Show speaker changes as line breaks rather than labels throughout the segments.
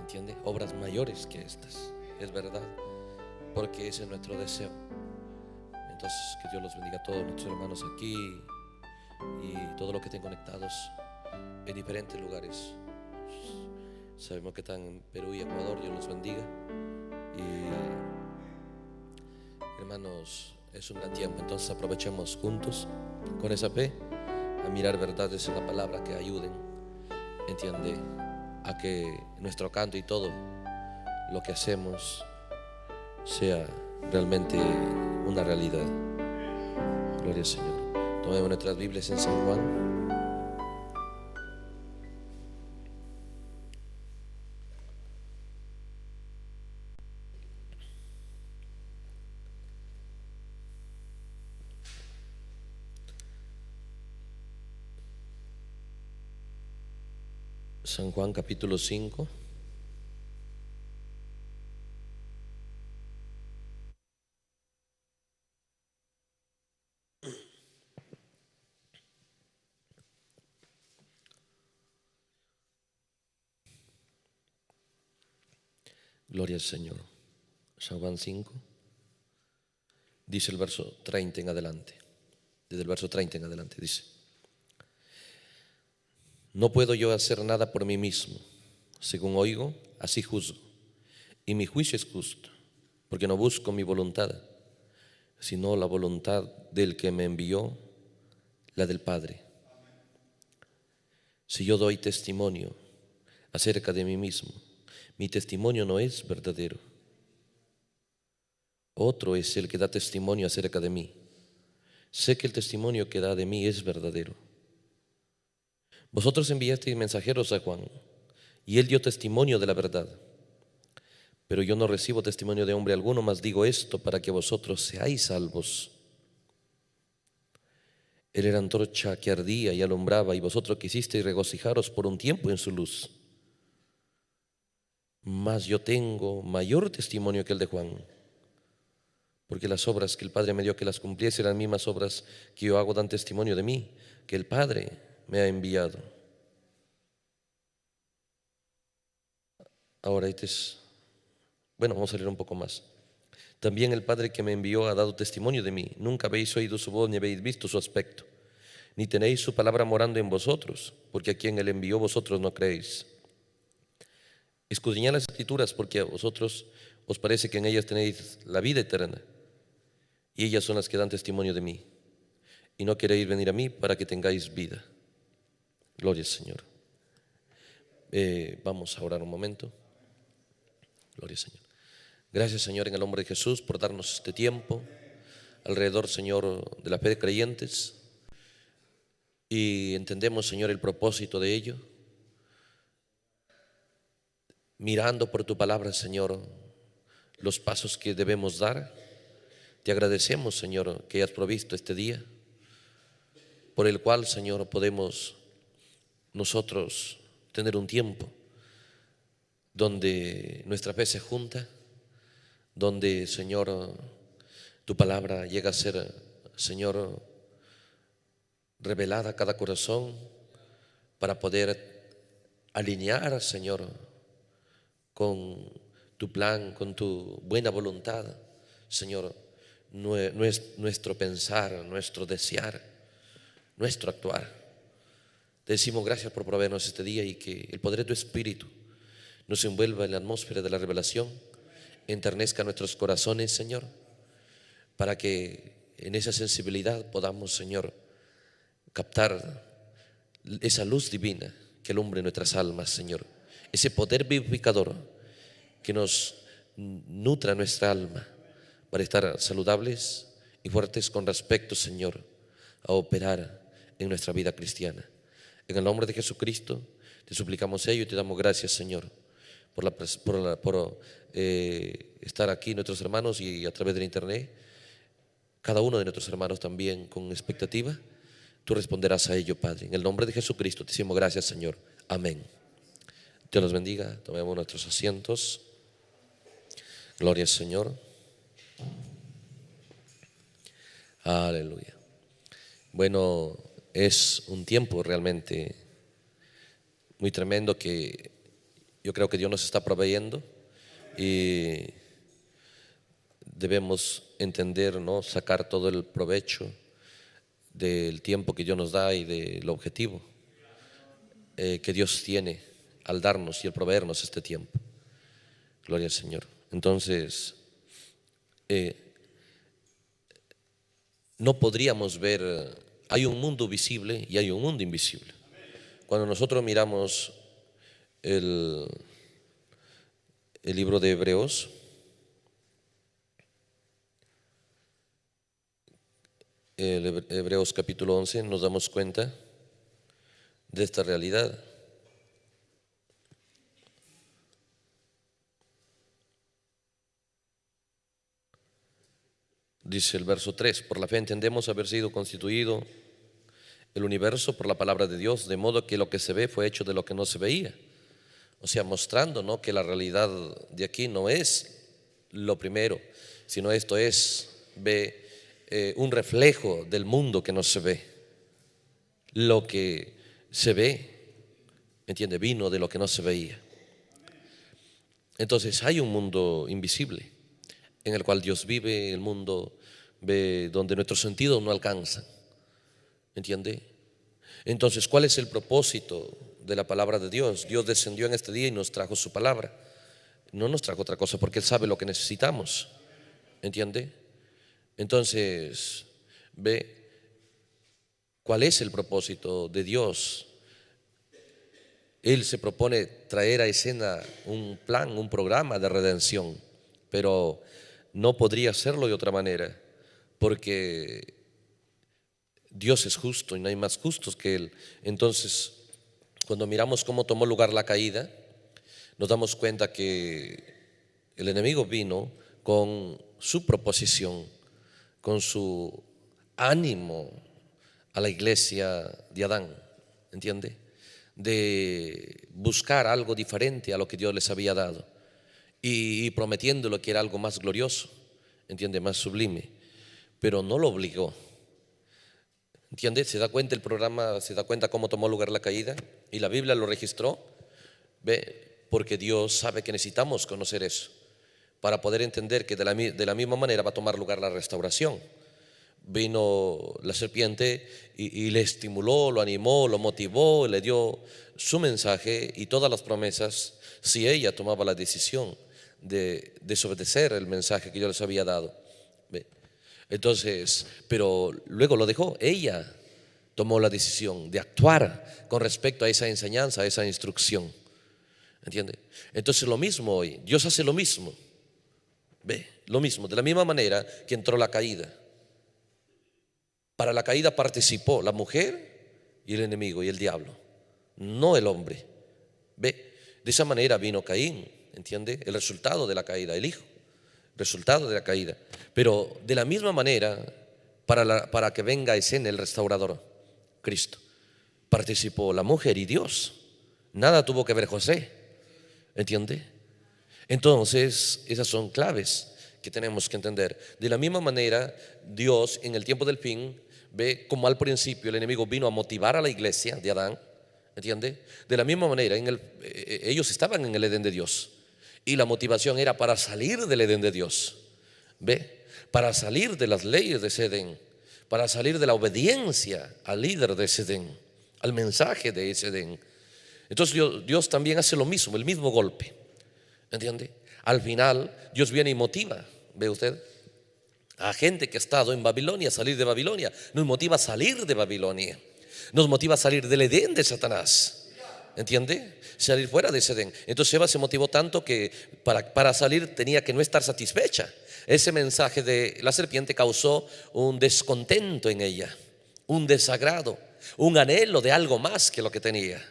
¿entiende? Obras mayores que estas, es verdad, porque ese es nuestro deseo. Entonces, que Dios los bendiga a todos nuestros hermanos aquí y todos los que estén conectados en diferentes lugares. Sabemos que están en Perú y Ecuador. Dios los bendiga. Y hermanos, es un gran tiempo, entonces aprovechemos juntos con esa fe a mirar verdades en la palabra que ayuden, entiende, a que nuestro canto y todo lo que hacemos sea realmente una realidad. Gloria al Señor. Tomemos nuestras Biblias en San Juan. San Juan capítulo 5. Gloria al Señor. San Juan 5. Dice el verso 30 en adelante. Desde el verso 30 en adelante dice: no puedo yo hacer nada por mí mismo. Según oigo, así juzgo. Y mi juicio es justo, porque no busco mi voluntad, sino la voluntad del que me envió, la del Padre. Si yo doy testimonio acerca de mí mismo, mi testimonio no es verdadero. Otro es el que da testimonio acerca de mí. Sé que el testimonio que da de mí es verdadero. Vosotros enviasteis mensajeros a Juan, y él dio testimonio de la verdad. Pero yo no recibo testimonio de hombre alguno, mas digo esto para que vosotros seáis salvos. Él era antorcha que ardía y alumbraba, y vosotros quisisteis regocijaros por un tiempo en su luz. Mas yo tengo mayor testimonio que el de Juan, porque las obras que el Padre me dio que las cumpliese, las mismas obras que yo hago dan testimonio de mí, que el Padre me ha enviado. Ahora vamos a leer un poco más. También el Padre que me envió ha dado testimonio de mí. Nunca habéis oído su voz ni habéis visto su aspecto, ni tenéis su palabra morando en vosotros, porque a quien él envió vosotros no creéis. Escudriñad las Escrituras, porque a vosotros os parece que en ellas tenéis la vida eterna, y ellas son las que dan testimonio de mí, y no queréis venir a mí para que tengáis vida. Gloria al Señor. Vamos a orar un momento. Gloria al Señor. Gracias, Señor, en el nombre de Jesús, por darnos este tiempo alrededor, Señor, de la fe de creyentes, y entendemos, Señor, el propósito de ello, mirando por tu palabra, Señor, los pasos que debemos dar. Te agradecemos, Señor, que hayas provisto este día, por el cual, Señor, podemos nosotros tener un tiempo donde nuestra fe se junta, donde, Señor, tu palabra llega a ser, Señor, revelada a cada corazón para poder alinear, Señor, con tu plan, con tu buena voluntad, Señor, nuestro pensar, nuestro desear, nuestro actuar. Te decimos gracias por proveernos este día y que el poder de tu Espíritu nos envuelva en la atmósfera de la revelación, enternezca nuestros corazones, Señor, para que en esa sensibilidad podamos, Señor, captar esa luz divina que alumbre nuestras almas, Señor, ese poder vivificador que nos nutra nuestra alma para estar saludables y fuertes con respecto, Señor, a operar en nuestra vida cristiana. En el nombre de Jesucristo te suplicamos ello y te damos gracias, Señor, por estar aquí nuestros hermanos y a través del internet, cada uno de nuestros hermanos también con expectativa. Tú responderás a ello, Padre. En el nombre de Jesucristo te decimos gracias, Señor. Amén. Dios los bendiga. Tomemos nuestros asientos. Gloria al Señor. Aleluya. Bueno, es un tiempo realmente muy tremendo que Yo creo que Dios nos está proveyendo y debemos entender, ¿no? Sacar todo el provecho del tiempo que Dios nos da y del objetivo que Dios tiene al darnos y al proveernos este tiempo. Gloria al Señor. Entonces, no podríamos ver, hay un mundo visible y hay un mundo invisible. Cuando nosotros miramos el libro de Hebreos, Hebreos capítulo 11, nos damos cuenta de esta realidad. Dice el verso 3: por la fe entendemos haber sido constituido el universo por la palabra de Dios, de modo que lo que se ve fue hecho de lo que no se veía. O sea, mostrando, ¿no?, que la realidad de aquí no es lo primero, sino esto es un reflejo del mundo que no se ve. Lo que se ve, ¿entiende?, vino de lo que no se veía. Entonces hay un mundo invisible en el cual Dios vive, el mundo ve donde nuestros sentidos no alcanzan, ¿entiende? Entonces, ¿cuál es el propósito de la palabra de Dios? Dios descendió en este día y nos trajo su palabra. No nos trajo otra cosa porque Él sabe lo que necesitamos, ¿entiende? Entonces, ve cuál es el propósito de Dios. Él se propone traer a escena un plan, un programa de redención, pero no podría hacerlo de otra manera, porque Dios es justo y no hay más justos que Él. Entonces, cuando miramos cómo tomó lugar la caída, nos damos cuenta que el enemigo vino con su proposición, con su ánimo a la iglesia de Adán, ¿entiende?, de buscar algo diferente a lo que Dios les había dado y prometiéndolo que era algo más glorioso, ¿entiende?, más sublime, pero no lo obligó. ¿Entiende? ¿Se da cuenta el programa? ¿Se da cuenta cómo tomó lugar la caída? Y la Biblia lo registró. ¿Ve? Porque Dios sabe que necesitamos conocer eso para poder entender que de la misma manera va a tomar lugar la restauración. Vino la serpiente y le estimuló, lo animó, lo motivó, le dio su mensaje y todas las promesas, si ella tomaba la decisión de desobedecer el mensaje que yo les había dado. ¿Ve? Entonces, pero luego lo dejó. Ella tomó la decisión de actuar con respecto a esa enseñanza, a esa instrucción, ¿entiende? Entonces lo mismo hoy, Dios hace lo mismo. ¿Ve? Lo mismo, de la misma manera que entró la caída. Para la caída participó la mujer y el enemigo y el diablo, no el hombre. ¿Ve? De esa manera vino Caín, ¿entiende? El resultado de la caída, el hijo, resultado de la caída. Pero de la misma manera, para que venga a escena el restaurador, Cristo, participó la mujer y Dios. Nada tuvo que ver José, ¿entiende? Entonces, esas son claves que tenemos que entender. De la misma manera, Dios en el tiempo del fin, ve como al principio el enemigo vino a motivar a la iglesia de Adán, ¿entiende? De la misma manera, ellos estaban en el Edén de Dios y la motivación era para salir del Edén de Dios, ¿ve? Para salir de las leyes de ese Edén, para salir de la obediencia al líder de ese Edén, al mensaje de ese Edén. Entonces Dios también hace lo mismo, el mismo golpe, ¿entiende? Al final Dios viene y motiva, ¿ve usted?, a gente que ha estado en Babilonia, salir de Babilonia. Nos motiva a salir de Babilonia, nos motiva a salir del Edén de Satanás, ¿entiende? Salir fuera de ese Edén. Entonces Eva se motivó tanto que para salir tenía que no estar satisfecha. Ese mensaje de la serpiente causó un descontento en ella, un desagrado, un anhelo de algo más que lo que tenía.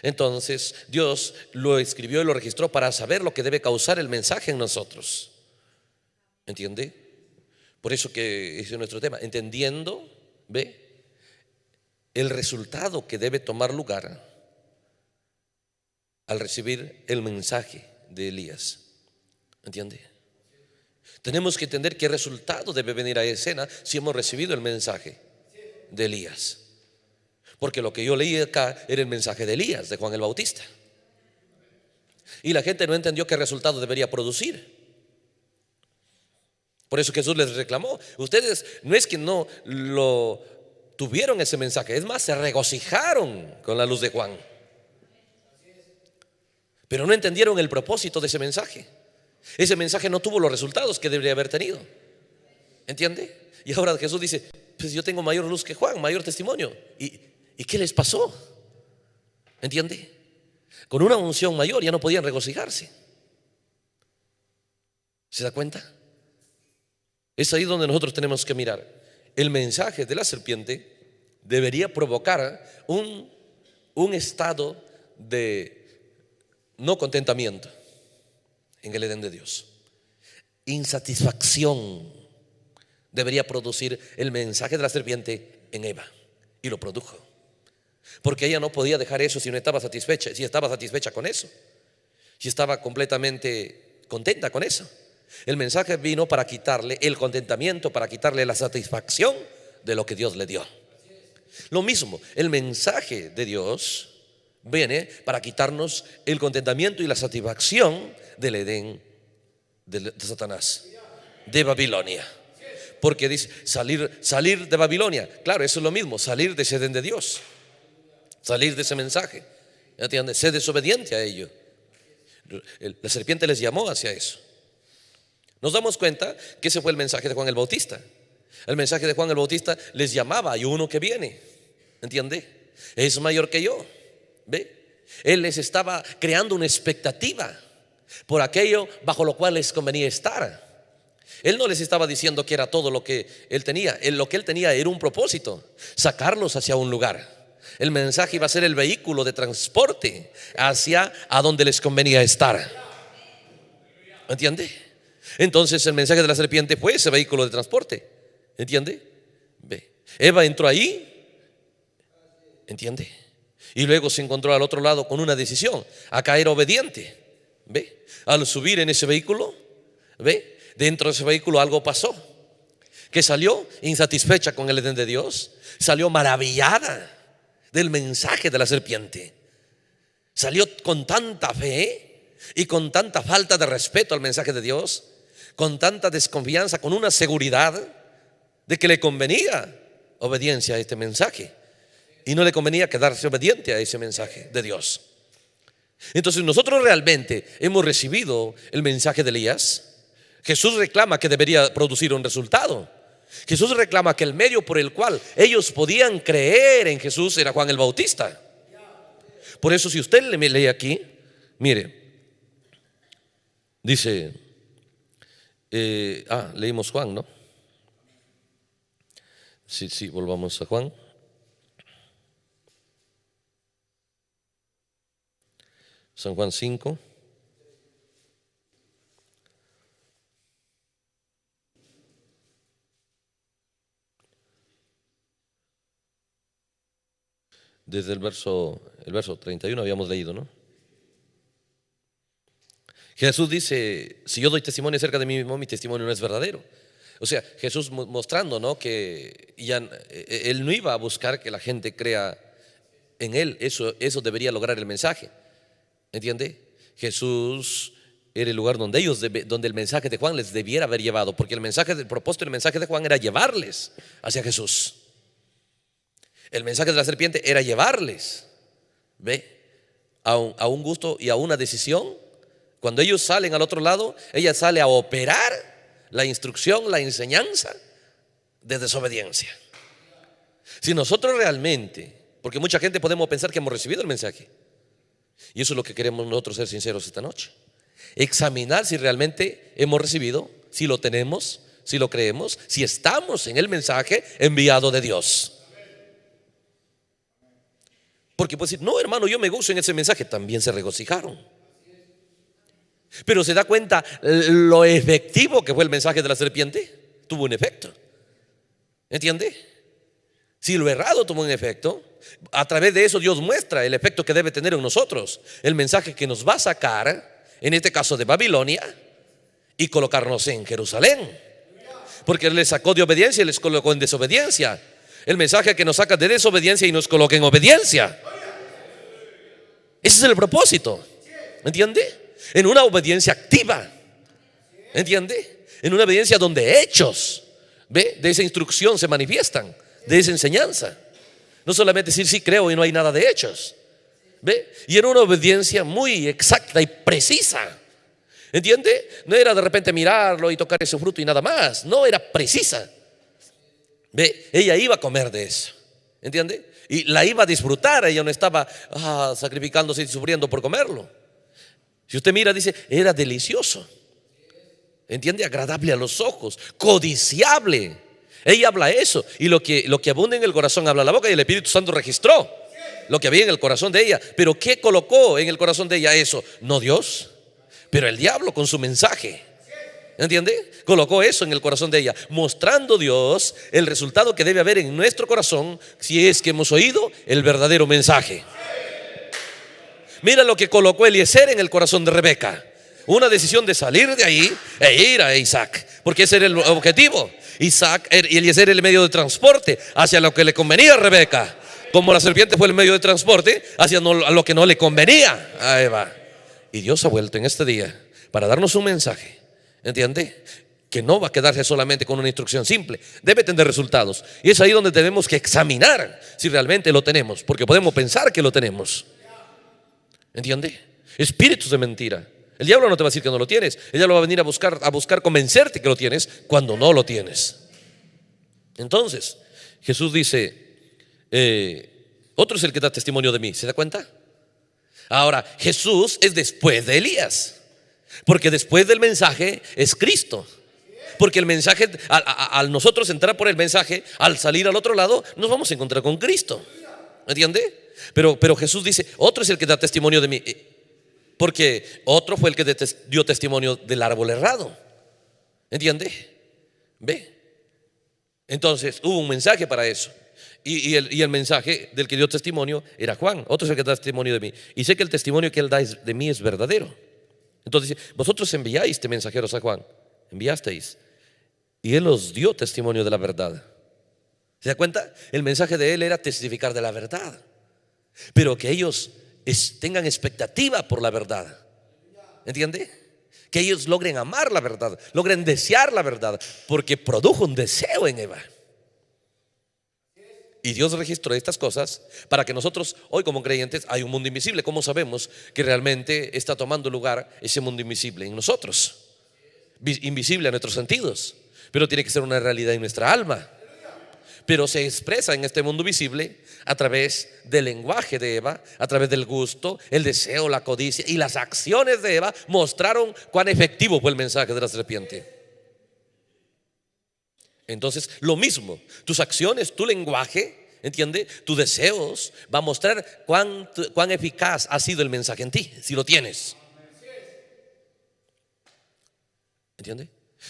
Entonces Dios lo escribió y lo registró para saber lo que debe causar el mensaje en nosotros, ¿entiende? Por eso que ese es nuestro tema, entendiendo, ¿ve?, el resultado que debe tomar lugar al recibir el mensaje de Elías, ¿entiende? Tenemos que entender qué resultado debe venir a escena si hemos recibido el mensaje de Elías. Porque lo que yo leí acá era el mensaje de Elías, de Juan el Bautista. Y la gente no entendió qué resultado debería producir. Por eso Jesús les reclamó. Ustedes no es que no lo tuvieron ese mensaje, es más, se regocijaron con la luz de Juan, pero no entendieron el propósito de ese mensaje. Ese mensaje no tuvo los resultados que debería haber tenido. ¿Entiende? Y ahora Jesús dice, pues yo tengo mayor luz que Juan, mayor testimonio. ¿Y qué les pasó? ¿Entiende? Con una unción mayor ya no podían regocijarse. ¿Se da cuenta? Es ahí donde nosotros tenemos que mirar. El mensaje de la serpiente debería provocar un estado de no contentamiento en el Edén de Dios. Insatisfacción debería producir el mensaje de la serpiente en Eva, y lo produjo, porque ella no podía dejar eso si no estaba satisfecha. Si estaba satisfecha con eso, si estaba completamente contenta con eso. El mensaje vino para quitarle el contentamiento, para quitarle la satisfacción de lo que Dios le dio. Lo mismo, el mensaje de Dios viene para quitarnos el contentamiento y la satisfacción del Edén de Satanás, de Babilonia. Porque dice salir de Babilonia. Claro, eso es lo mismo, salir de ese Edén de Dios, salir de ese mensaje. ¿Entiendes? Ser desobediente a ello. La serpiente les llamó hacia eso. Nos damos cuenta que ese fue el mensaje de Juan el Bautista. El mensaje de Juan el Bautista les llamaba: hay uno que viene, ¿entiende? Es mayor que yo. ¿Ve? Él les estaba creando una expectativa por aquello bajo lo cual les convenía estar. Él no les estaba diciendo que era todo lo que él tenía. Lo que él tenía era un propósito: sacarlos hacia un lugar. El mensaje iba a ser el vehículo de transporte hacia a donde les convenía estar. ¿Entiende? Entonces el mensaje de la serpiente fue ese vehículo de transporte. ¿Entiende? Ve. Eva entró ahí. ¿Entiende? Y luego se encontró al otro lado con una decisión: acá era obediente. ¿Ve? Al subir en ese vehículo, ¿ve? Dentro de ese vehículo algo pasó, que salió insatisfecha con el Edén de Dios, salió maravillada del mensaje de la serpiente, salió con tanta fe y con tanta falta de respeto al mensaje de Dios, con tanta desconfianza, con una seguridad de que le convenía obediencia a este mensaje y no le convenía quedarse obediente a ese mensaje de Dios. Entonces nosotros realmente hemos recibido el mensaje de Elías. Jesús reclama que debería producir un resultado. Jesús reclama que el medio por el cual ellos podían creer en Jesús era Juan el Bautista. Por eso, si usted me lee aquí, mire, dice, leímos Juan, ¿no? Sí, volvamos a Juan. San Juan 5. Desde el verso 31 habíamos leído, ¿no? Jesús dice: si yo doy testimonio acerca de mí mismo, mi testimonio no es verdadero. O sea, Jesús mostrando, ¿no?, que ya él no iba a buscar que la gente crea en él. Eso debería lograr el mensaje. ¿Entiende? Jesús era el lugar donde donde el mensaje de Juan les debiera haber llevado, porque el propósito del mensaje de Juan era llevarles hacia Jesús. El mensaje de la serpiente era llevarles, ¿ve?, a un gusto y a una decisión. Cuando ellos salen al otro lado, ella sale a operar la instrucción, la enseñanza de desobediencia. Si nosotros realmente, porque mucha gente podemos pensar que hemos recibido el mensaje, y eso es lo que queremos nosotros, ser sinceros esta noche: examinar si realmente hemos recibido, si lo tenemos, si lo creemos, si estamos en el mensaje enviado de Dios. Porque puede decir: no, hermano, yo me gozo en ese mensaje. También se regocijaron, pero se da cuenta lo efectivo que fue el mensaje de la serpiente. Tuvo un efecto. ¿Entiende? Si lo errado tuvo un efecto, a través de eso Dios muestra el efecto que debe tener en nosotros. El mensaje que nos va a sacar, en este caso de Babilonia, y colocarnos en Jerusalén. Porque Él les sacó de obediencia y les colocó en desobediencia. El mensaje que nos saca de desobediencia y nos coloca en obediencia. Ese es el propósito. ¿Entiende? En una obediencia activa. ¿Entiende? En una obediencia donde hechos, ¿ve?, de esa instrucción se manifiestan, de esa enseñanza. No solamente decir sí creo y no hay nada de hechos, ¿ve? Y en una obediencia muy exacta y precisa. ¿Entiende? No era de repente mirarlo y tocar ese fruto y nada más. No, era precisa. ¿Ve? Ella iba a comer de eso. ¿Entiende? Y la iba a disfrutar. Ella no estaba sacrificándose y sufriendo por comerlo. Si usted mira, dice, era delicioso. ¿Entiende? Agradable a los ojos, codiciable. Ella habla eso. Y lo que abunda en el corazón habla la boca. Y el Espíritu Santo registró lo que había en el corazón de ella. Pero ¿qué colocó en el corazón de ella eso? No Dios, pero el diablo con su mensaje. ¿Entiende? Colocó eso en el corazón de ella, mostrando Dios el resultado que debe haber en nuestro corazón si es que hemos oído el verdadero mensaje. Mira lo que colocó Eliezer en el corazón de Rebeca: una decisión de salir de ahí e ir a Isaac, porque ese era el objetivo. Isaac y Eliezer era el medio de transporte hacia lo que le convenía a Rebeca, como la serpiente fue el medio de transporte hacia lo que no le convenía a Eva. Y Dios ha vuelto en este día para darnos un mensaje, ¿entiende?, que no va a quedarse solamente con una instrucción simple, debe tener resultados. Y es ahí donde tenemos que examinar si realmente lo tenemos, porque podemos pensar que lo tenemos, ¿entiende? Espíritus de mentira. El diablo no te va a decir que no lo tienes. El diablo va a venir a buscar convencerte que lo tienes cuando no lo tienes. Entonces Jesús dice, otro es el que da testimonio de mí. ¿Se da cuenta? Ahora, Jesús es después de Elías, porque después del mensaje es Cristo. Porque el mensaje, al nosotros entrar por el mensaje, al salir al otro lado, nos vamos a encontrar con Cristo. ¿Entiende? Pero Jesús dice, otro es el que da testimonio de mí, porque otro fue el que dio testimonio del árbol errado. ¿Entiende? ¿Ve? Entonces hubo un mensaje para eso. Y el mensaje del que dio testimonio era Juan. Otro es el que da testimonio de mí, y sé que el testimonio que él da de mí es verdadero. Entonces dice, vosotros enviáis mensajeros a Juan, enviasteis, y él os dio testimonio de la verdad. ¿Se da cuenta? El mensaje de él era testificar de la verdad, pero que ellos tengan expectativa por la verdad. ¿Entiende? Que ellos logren amar la verdad, logren desear la verdad, porque produjo un deseo en Eva. Y Dios registró estas cosas para que nosotros hoy como creyentes, hay un mundo invisible. ¿Cómo sabemos que realmente está tomando lugar ese mundo invisible en nosotros? Invisible a nuestros sentidos, pero tiene que ser una realidad en nuestra alma. Pero se expresa en este mundo visible a través del lenguaje de Eva, a través del gusto, el deseo, la codicia, y las acciones de Eva mostraron cuán efectivo fue el mensaje de la serpiente. Entonces, lo mismo, tus acciones, tu lenguaje, ¿entiende? Tus deseos va a mostrar cuán eficaz ha sido el mensaje en ti, si lo tienes. ¿Entiende?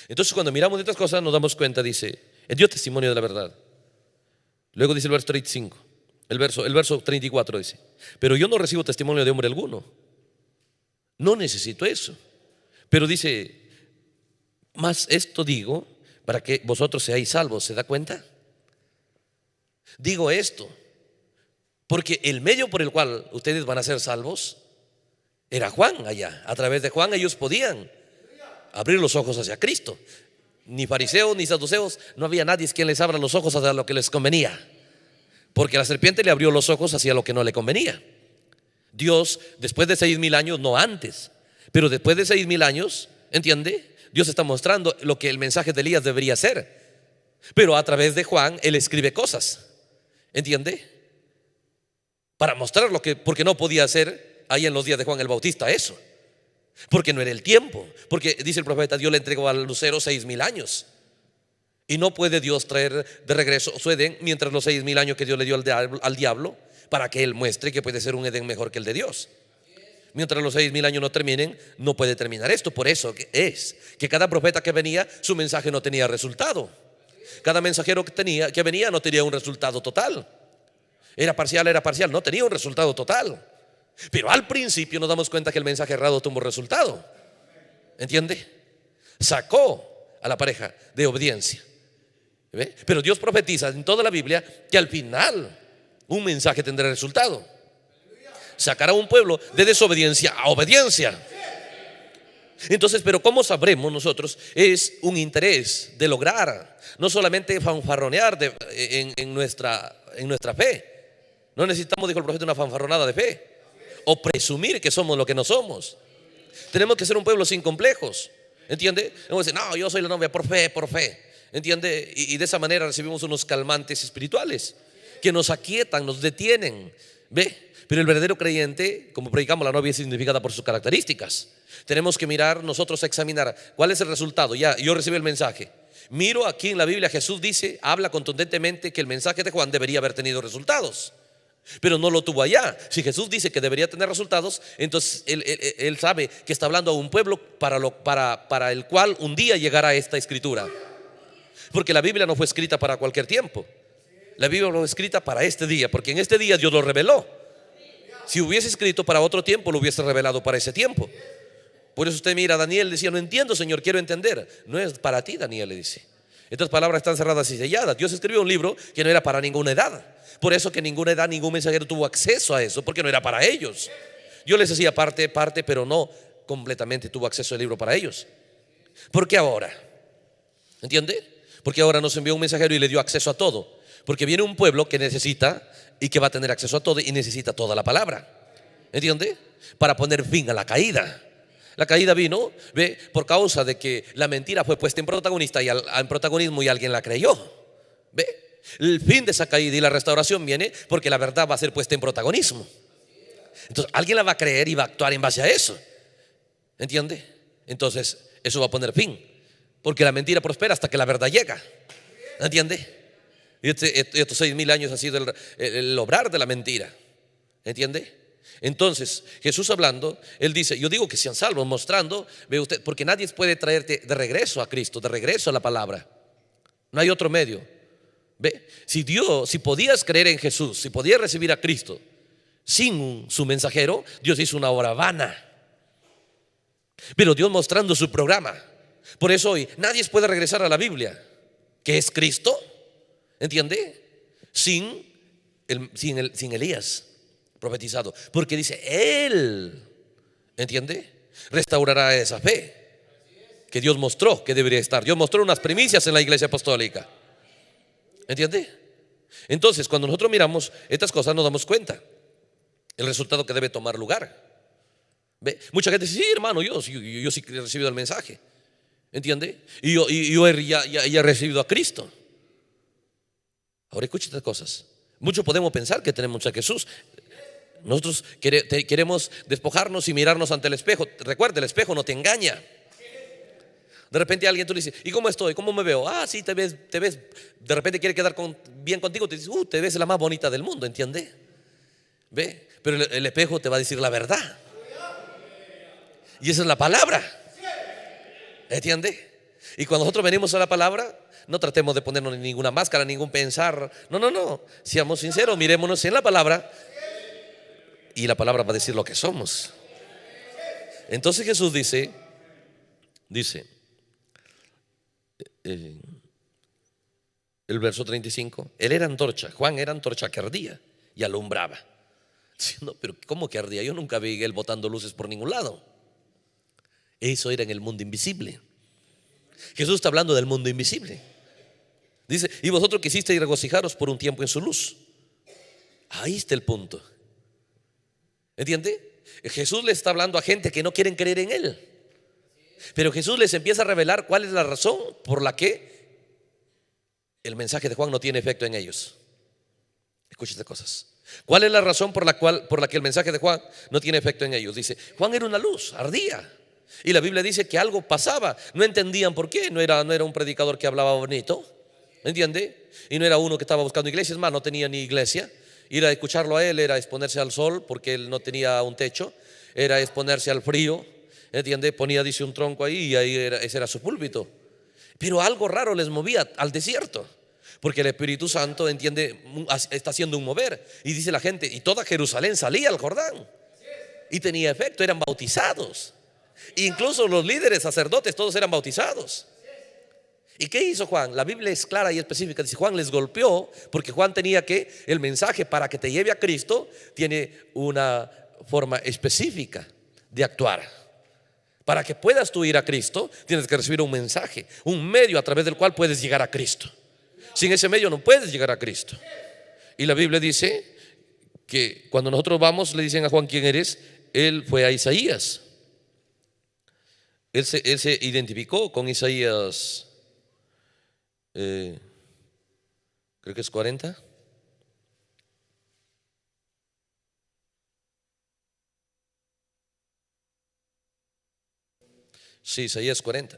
Entonces, cuando miramos estas cosas nos damos cuenta, dice, Él dio testimonio de la verdad. Luego dice el verso 35, el verso 34 dice, pero yo no recibo testimonio de hombre alguno. No necesito eso. Pero dice, más esto digo para que vosotros seáis salvos. ¿Se da cuenta? Digo esto porque el medio por el cual ustedes van a ser salvos era Juan allá. A través de Juan ellos podían abrir los ojos hacia Cristo. Ni fariseos ni saduceos, no había nadie quien les abra los ojos hacia lo que les convenía, porque la serpiente le abrió los ojos hacia lo que no le convenía. Dios, después de 6,000 años, no antes, pero después de 6,000 años, ¿entiende? Dios está mostrando lo que el mensaje de Elías debería ser, pero a través de Juan Él escribe cosas, ¿entiende? Para mostrar lo que, porque no podía hacer ahí en los días de Juan el Bautista eso, porque no era el tiempo. Porque dice el profeta, Dios le entregó al lucero 6,000 años, y no puede Dios traer de regreso su Edén mientras los 6,000 años que Dios le dio al diablo, para que él muestre que puede ser un Edén mejor que el de Dios. Mientras los 6,000 años no terminen, no puede terminar esto. Por eso es que cada profeta que venía, su mensaje no tenía resultado. Cada mensajero que venía no tenía un resultado total. Era parcial, no tenía un resultado total. Pero al principio nos damos cuenta que el mensaje errado tuvo resultado. ¿Entiende? Sacó a la pareja de obediencia. ¿Ve? Pero Dios profetiza en toda la Biblia que al final un mensaje tendrá resultado. sacar a un pueblo de desobediencia a obediencia. Entonces, pero ¿cómo sabremos nosotros? Es un interés de lograr, no solamente fanfarronear en nuestra fe. No necesitamos, dijo el profeta, una fanfarronada de fe o presumir que somos lo que no somos. Tenemos que ser un pueblo sin complejos, ¿entiende? No decir, no, yo soy la novia por fe, ¿entiende? Y de esa manera recibimos unos calmantes espirituales que nos aquietan, nos detienen, ¿ve? Pero el verdadero creyente, como predicamos, la novia es significada por sus características. Tenemos que mirar, nosotros examinar cuál es el resultado. Ya, yo recibí el mensaje. Miro aquí en la Biblia, Jesús dice, habla contundentemente que el mensaje de Juan debería haber tenido resultados, pero no lo tuvo allá. Si Jesús dice que debería tener resultados, entonces él sabe que está hablando a un pueblo para el cual un día llegará esta escritura. Porque la Biblia no fue escrita para cualquier tiempo. La Biblia fue escrita para este día, porque en este día Dios lo reveló. Si hubiese escrito para otro tiempo, lo hubiese revelado para ese tiempo. Por eso usted mira, Daniel decía, no entiendo, Señor, quiero entender. No es para ti, Daniel le dice. Estas palabras están cerradas y selladas. Dios escribió un libro que no era para ninguna edad. Por eso que ninguna edad, ningún mensajero tuvo acceso a eso, porque no era para ellos. Yo les decía parte, pero no completamente tuvo acceso al libro para ellos. ¿Por qué ahora? ¿Entiende? Porque ahora nos envió un mensajero y le dio acceso a todo. Porque viene un pueblo que necesita y que va a tener acceso a todo y necesita toda la palabra. ¿Entiende? Para poner fin a la caída. La caída vino, ¿ve? Por causa de que la mentira fue puesta en protagonismo y alguien la creyó. ¿Ve? El fin de esa caída y la restauración viene porque la verdad va a ser puesta en protagonismo. Entonces alguien la va a creer y va a actuar en base a eso. ¿Entiende? Entonces eso va a poner fin, porque la mentira prospera hasta que la verdad llega. ¿Entiende? Y estos 6.000 años ha sido el obrar de la mentira. ¿Entiende? Entonces Jesús hablando, Él dice, yo digo que sean salvos, mostrando, ve usted, porque nadie puede traerte de regreso a Cristo, de regreso a la palabra. No hay otro medio. Ve, si podías creer en Jesús, si podías recibir a Cristo sin su mensajero, Dios hizo una obra vana. Pero Dios mostrando su programa. Por eso hoy nadie puede regresar a la Biblia, que es Cristo, ¿entiende? Sin Elías profetizado, porque dice Él, ¿entiende? Restaurará esa fe que Dios mostró que debería estar. Dios mostró unas primicias en la iglesia apostólica, ¿entiende? Entonces cuando nosotros miramos estas cosas nos damos cuenta el resultado que debe tomar lugar. ¿Ve? Mucha gente dice, sí, hermano, yo sí he recibido el mensaje, ¿entiende? Y yo ya he recibido a Cristo. Ahora escuche estas cosas. Muchos podemos pensar que tenemos a Jesús. Nosotros queremos despojarnos y mirarnos ante el espejo. Recuerda, el espejo no te engaña. De repente alguien tú le dices, ¿y cómo estoy? ¿Cómo me veo? Ah, sí, te ves. De repente quiere quedar bien contigo. Te dice, te ves la más bonita del mundo, ¿entiende? ¿Ve? Pero el espejo te va a decir la verdad. Y esa es la palabra, ¿entiende? Y cuando nosotros venimos a la palabra, no tratemos de ponernos ninguna máscara, ningún pensar. No. Seamos sinceros, mirémonos en la palabra. Y la palabra va a decir lo que somos. Entonces Jesús dice el verso 35, Él era antorcha, Juan era antorcha que ardía y alumbraba. No, pero ¿cómo que ardía? Yo nunca vi Él botando luces por ningún lado. Eso era en el mundo invisible. Jesús está hablando del mundo invisible. Dice, y vosotros quisisteis regocijaros por un tiempo en su luz. Ahí está el punto. ¿Entiende? Jesús le está hablando a gente que no quieren creer en Él. Pero Jesús les empieza a revelar cuál es la razón por la que el mensaje de Juan no tiene efecto en ellos. Escuchen estas cosas. ¿Cuál es la razón por la que el mensaje de Juan no tiene efecto en ellos? Dice, Juan era una luz, ardía. Y la Biblia dice que algo pasaba. No entendían por qué. No era un predicador que hablaba bonito, ¿entiende? Y no era uno que estaba buscando iglesia. Es más, no tenía ni iglesia. Ir a escucharlo a él era exponerse al sol, porque él no tenía un techo. Era exponerse al frío, ¿entiende? Ponía, dice, un tronco ahí y ahí ese era su púlpito. Pero algo raro les movía al desierto, porque el Espíritu Santo, ¿entiende? Está haciendo un mover. Y dice la gente, y toda Jerusalén salía al Jordán. Y tenía efecto, eran bautizados. Incluso los líderes sacerdotes, todos eran bautizados. ¿Y qué hizo Juan? La Biblia es clara y específica. Dice, Juan les golpeó porque Juan tenía que, el mensaje para que te lleve a Cristo tiene una forma específica de actuar. Para que puedas tú ir a Cristo, tienes que recibir un mensaje, un medio a través del cual puedes llegar a Cristo. Sin ese medio no puedes llegar a Cristo. Y la Biblia dice que cuando nosotros vamos, le dicen a Juan: ¿quién eres? Él fue a Isaías. Él se identificó con Isaías, creo que es 40. Sí, Isaías 40.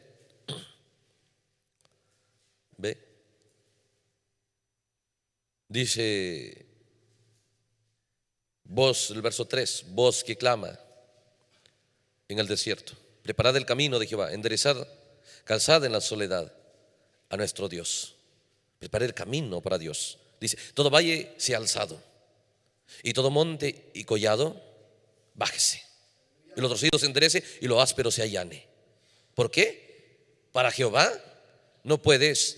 Ve. Dice, voz, el verso 3, voz que clama en el desierto: preparad el camino de Jehová, enderezad calzada en la soledad a nuestro Dios. Preparad el camino para Dios. Dice, todo valle sea alzado y todo monte y collado bájese, y lo torcido se enderece y lo áspero se allane. ¿Por qué? Para Jehová no puedes,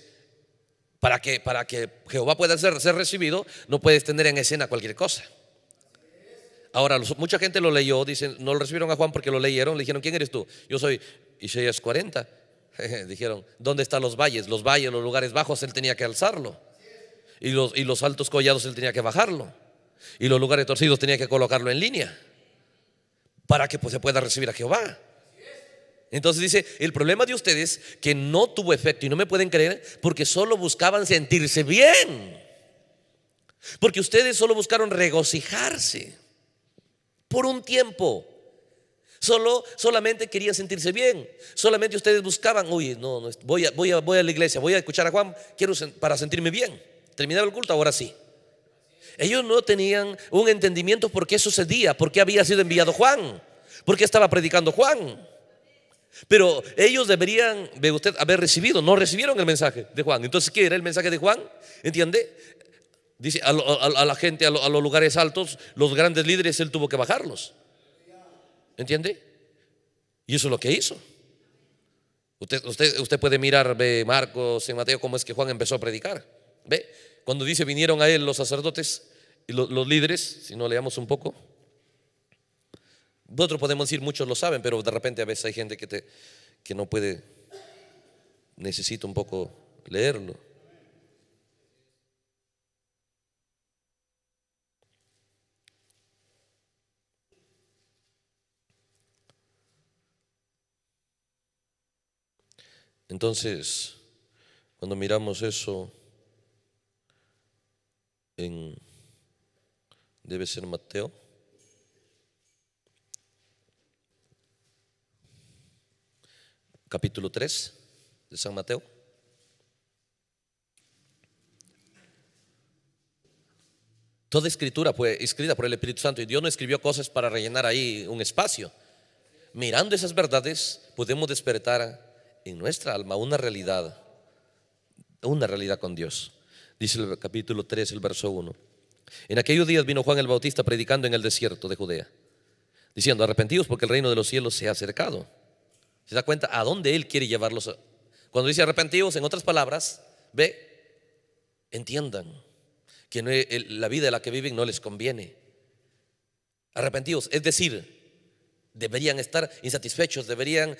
para que Jehová pueda ser recibido, no puedes tener en escena cualquier cosa. Ahora, mucha gente lo leyó, dicen, no lo recibieron a Juan porque lo leyeron, le dijeron: ¿quién eres tú? Yo soy Isaías 40. Dijeron: ¿dónde están los valles? Los valles, los lugares bajos, él tenía que alzarlo. Y los altos collados, él tenía que bajarlo. Y los lugares torcidos, tenía que colocarlo en línea para que pues se pueda recibir a Jehová. Entonces dice, el problema de ustedes que no tuvo efecto, y no me pueden creer, porque solo buscaban sentirse bien. Porque ustedes solo buscaron regocijarse por un tiempo. Solamente querían sentirse bien. Solamente ustedes buscaban, oye, no, voy a la iglesia, voy a escuchar a Juan, quiero para sentirme bien. Terminaba el culto, ahora sí. Ellos no tenían un entendimiento por qué sucedía, por qué había sido enviado Juan, por qué estaba predicando Juan. Pero ellos deberían de usted haber recibido, no recibieron el mensaje de Juan. Entonces, ¿qué era el mensaje de Juan? ¿Entiende? Dice, a la gente, a los lugares altos, los grandes líderes, él tuvo que bajarlos. ¿Entiende? Y eso es lo que hizo. Usted puede mirar, ve Marcos, en Mateo, cómo es que Juan empezó a predicar. Ve, cuando dice vinieron a él los sacerdotes y los líderes, si no leamos un poco. Nosotros podemos decir, muchos lo saben, pero de repente a veces hay gente que no puede, necesita un poco leerlo. Entonces, cuando miramos eso, debe ser Mateo. Capítulo 3 de San Mateo. Toda escritura fue escrita por el Espíritu Santo, y Dios no escribió cosas para rellenar ahí un espacio. Mirando esas verdades, podemos despertar en nuestra alma una realidad con Dios. Dice el capítulo 3, el verso 1: en aquellos días vino Juan el Bautista predicando en el desierto de Judea, diciendo: arrepentidos, porque el reino de los cielos se ha acercado. ¿Se da cuenta a dónde él quiere llevarlos? Cuando dice arrepentidos, en otras palabras, entiendan que la vida de la que viven no les conviene. Arrepentidos, es decir, deberían estar insatisfechos, deberían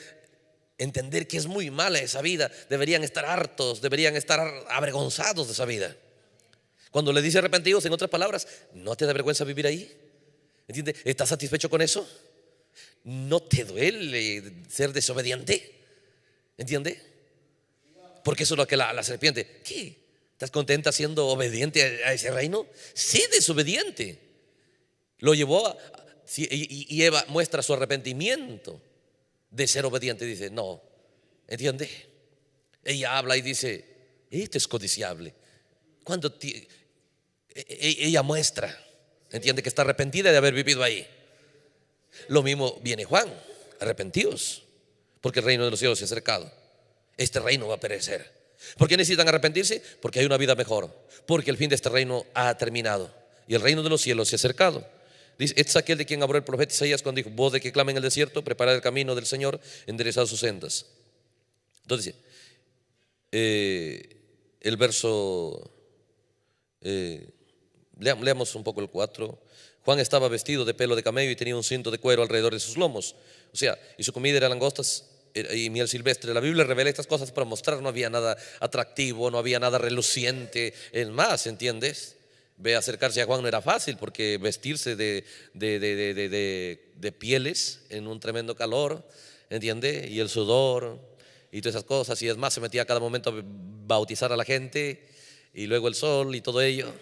entender que es muy mala esa vida, deberían estar hartos, deberían estar avergonzados de esa vida. Cuando le dice arrepentidos, en otras palabras, ¿no te da vergüenza vivir ahí? ¿Entiendes? ¿Estás satisfecho con eso? ¿No te duele ser desobediente? ¿Entiende? Porque eso es lo que la serpiente, ¿qué? ¿Estás contenta siendo obediente a ese reino? Sí, desobediente. Lo llevó y Eva muestra su arrepentimiento de ser obediente. Dice, no, ¿entiende? Ella habla y dice, esto es codiciable. Cuando ella muestra, entiende que está arrepentida de haber vivido ahí. Lo mismo viene Juan: arrepentidos, porque el reino de los cielos se ha acercado. Este reino va a perecer. ¿Por qué necesitan arrepentirse? Porque hay una vida mejor, porque el fin de este reino ha terminado y el reino de los cielos se ha acercado. Dice, este es aquel de quien habló el profeta Isaías cuando dijo: voz de que clama en el desierto, preparad el camino del Señor, enderezad sus sendas. Entonces el verso, leamos un poco el 4. Juan estaba vestido de pelo de camello y tenía un cinto de cuero alrededor de sus lomos. O sea, y su comida era langostas y miel silvestre. La Biblia revela estas cosas para mostrar, no había nada atractivo, no había nada reluciente. Es más, ¿entiendes? Ve, acercarse a Juan no era fácil, porque vestirse de pieles en un tremendo calor, ¿entiende? Y el sudor y todas esas cosas. Y es más, se metía a cada momento a bautizar a la gente, y luego el sol y todo ello,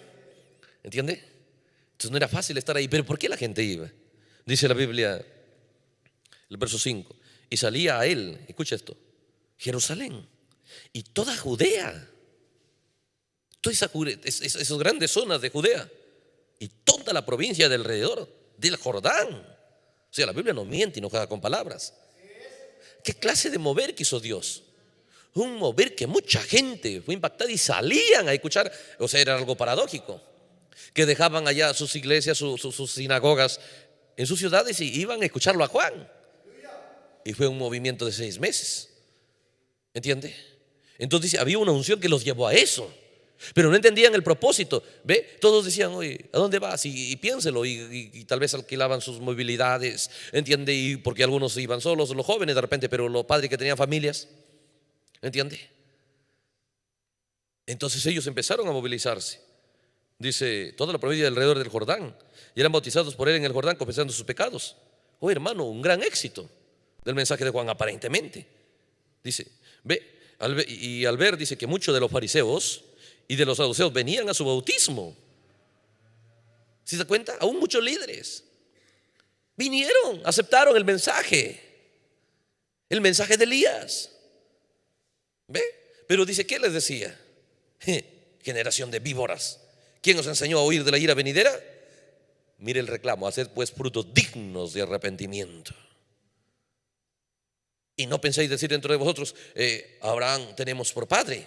¿entiende? Entonces no era fácil estar ahí. Pero ¿por qué la gente iba? Dice la Biblia, el verso 5: y salía a él, escucha esto, Jerusalén y toda Judea, todas esas grandes zonas de Judea y toda la provincia de alrededor del Jordán. O sea, la Biblia no miente y no juega con palabras. ¿Qué clase de mover quiso Dios? Un mover que mucha gente fue impactada y salían a escuchar. O sea, era algo paradójico, que dejaban allá sus iglesias, sus sinagogas en sus ciudades y iban a escucharlo a Juan. Y fue un movimiento de 6 meses, ¿entiende? Entonces dice, había una unción que los llevó a eso, pero no entendían el propósito. ¿Ve? Todos decían, oye, ¿a dónde vas? Y piénselo, y tal vez alquilaban sus movilidades, ¿entiende? Y porque algunos iban solos, los jóvenes de repente, pero los padres que tenían familias, ¿entiende? Entonces ellos empezaron a movilizarse. Dice, toda la provincia alrededor del Jordán, y eran bautizados por él en el Jordán, confesando sus pecados. Oh, hermano, un gran éxito del mensaje de Juan, aparentemente. Dice, ve, al ver, dice que muchos de los fariseos y de los saduceos venían a su bautismo. ¿Sí se da cuenta? Aún muchos líderes vinieron, aceptaron el mensaje de Elías. ¿Ve? Pero dice, ¿qué les decía? Generación de víboras, ¿quién os enseñó a huir de la ira venidera? Mire el reclamo: haced pues frutos dignos de arrepentimiento. Y no penséis decir dentro de vosotros, Abraham tenemos por padre.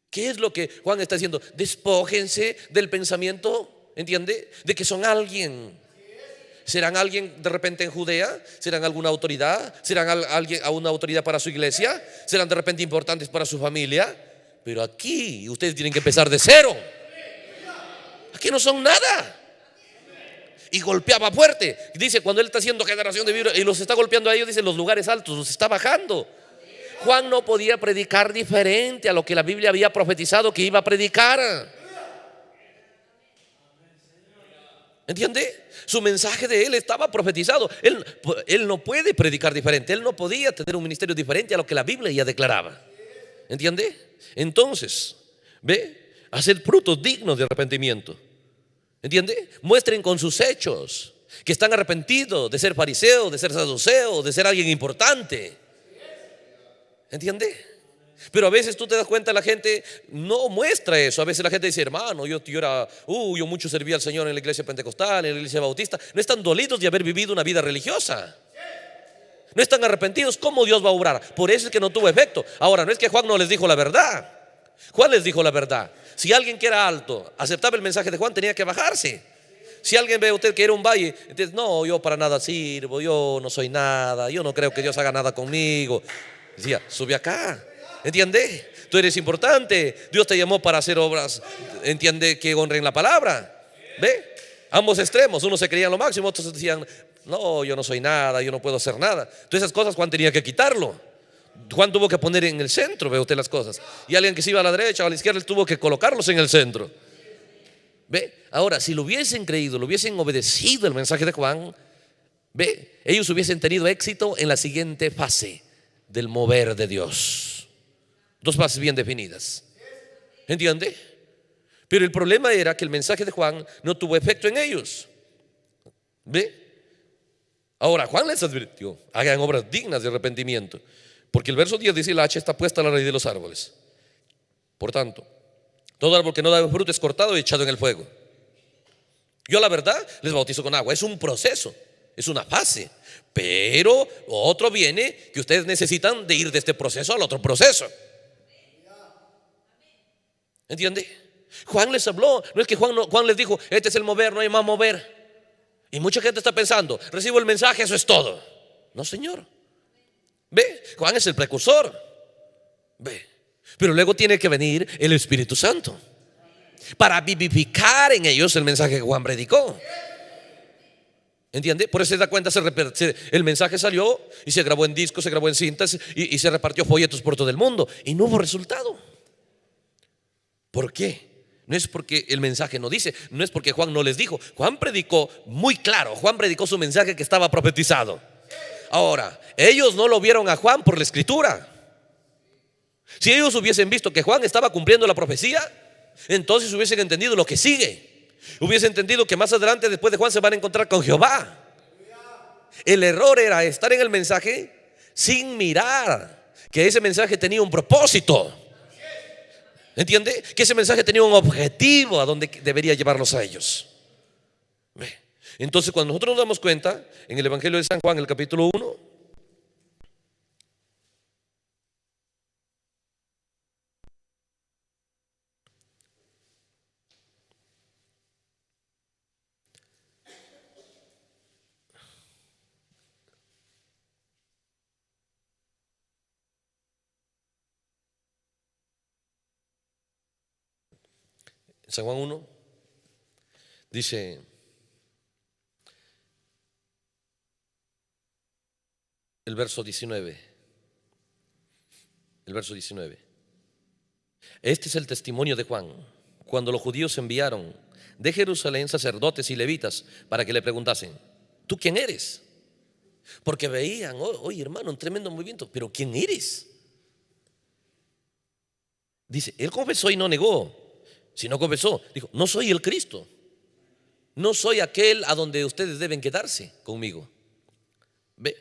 ¿Qué es lo que Juan está diciendo? Despójense del pensamiento, ¿entiende? De que son alguien. ¿Serán alguien de repente en Judea? ¿Serán alguna autoridad? ¿Serán alguien, a una autoridad para su iglesia? ¿Serán de repente importantes para su familia? Pero aquí ustedes tienen que empezar de cero. Aquí no son nada. Y golpeaba fuerte. Dice, cuando él está haciendo generación de víboras y los está golpeando a ellos, dice, los lugares altos los está bajando. Juan no podía predicar diferente a lo que la Biblia había profetizado que iba a predicar. ¿Entiende? Su mensaje de él estaba profetizado. Él no puede predicar diferente. Él no podía tener un ministerio diferente a lo que la Biblia ya declaraba. ¿Entiende? Entonces, ve, hacer frutos dignos de arrepentimiento. ¿Entiende? Muestren con sus hechos que están arrepentidos de ser fariseos, de ser saduceos, de ser alguien importante. ¿Entiende? Pero a veces tú te das cuenta, la gente no muestra eso. A veces la gente dice, hermano, yo mucho serví al Señor en la iglesia pentecostal, en la iglesia bautista. No están dolidos de haber vivido una vida religiosa. No están arrepentidos. ¿Cómo Dios va a obrar? Por eso es que no tuvo efecto. Ahora, no es que Juan no les dijo la verdad. Juan les dijo la verdad. Si alguien que era alto aceptaba el mensaje de Juan, tenía que bajarse. Si alguien ve a usted que era un valle, entonces, no, yo para nada sirvo, yo no soy nada, yo no creo que Dios haga nada conmigo. Decía, sube acá. ¿Entiende? Tú eres importante. Dios te llamó para hacer obras, ¿entiende? Que honren la palabra. ¿Ve? Ambos extremos. Unos se creían lo máximo, otros decían, no, yo no soy nada, yo no puedo hacer nada. Todas esas cosas Juan tenía que quitarlo. Juan tuvo que poner en el centro, ve usted, las cosas. Y alguien que se iba a la derecha o a la izquierda, él tuvo que colocarlos en el centro. ¿Ve? Ahora, si lo hubiesen creído, lo hubiesen obedecido el mensaje de Juan, ¿ve? Ellos hubiesen tenido éxito en la siguiente fase del mover de Dios. 2 fases bien definidas. ¿Entiende? Pero el problema era que el mensaje de Juan no tuvo efecto en ellos. ¿Ve? Ahora Juan les advirtió, hagan obras dignas de arrepentimiento, porque el verso 10 dice, la hacha está puesta a la raíz de los árboles. Por tanto, todo árbol que no da fruto es cortado y echado en el fuego. Yo la verdad les bautizo con agua. Es un proceso, es una fase. Pero otro viene que ustedes necesitan de ir de este proceso al otro proceso. ¿Entiende? Juan les habló. No es que Juan les dijo, este es el mover, no hay más mover. Y mucha gente está pensando, recibo el mensaje, eso es todo. No, señor. Ve, Juan es el precursor. Ve, pero luego tiene que venir el Espíritu Santo. para vivificar en ellos el mensaje que Juan predicó. ¿Entiende? Por eso se da cuenta, el mensaje salió y se grabó en discos, se grabó en cintas y se repartió folletos por todo el mundo y no hubo resultado. ¿Por qué? No es porque el mensaje no dice, no es porque Juan no les dijo. Juan predicó muy claro, Juan predicó su mensaje que estaba profetizado. Ahora, ellos no lo vieron a Juan por la escritura. Si ellos hubiesen visto que Juan estaba cumpliendo la profecía, entonces hubiesen entendido lo que sigue. Hubiesen entendido que más adelante, después de Juan, se van a encontrar con Jehová. El error era estar en el mensaje sin mirar que ese mensaje tenía un propósito. ¿Entiende? Que ese mensaje tenía un objetivo a donde debería llevarlos a ellos. Entonces, cuando nosotros nos damos cuenta, en el Evangelio de San Juan, el capítulo 1, San Juan 1, dice: el verso 19. El verso 19. Este es el testimonio de Juan, cuando los judíos enviaron de Jerusalén sacerdotes y levitas para que le preguntasen: ¿tú quién eres? Porque veían, oye hermano, un tremendo movimiento, pero ¿quién eres? Dice, él confesó y no negó. Si no confesó, dijo: no soy el Cristo, no soy aquel a donde ustedes deben quedarse conmigo. Ve.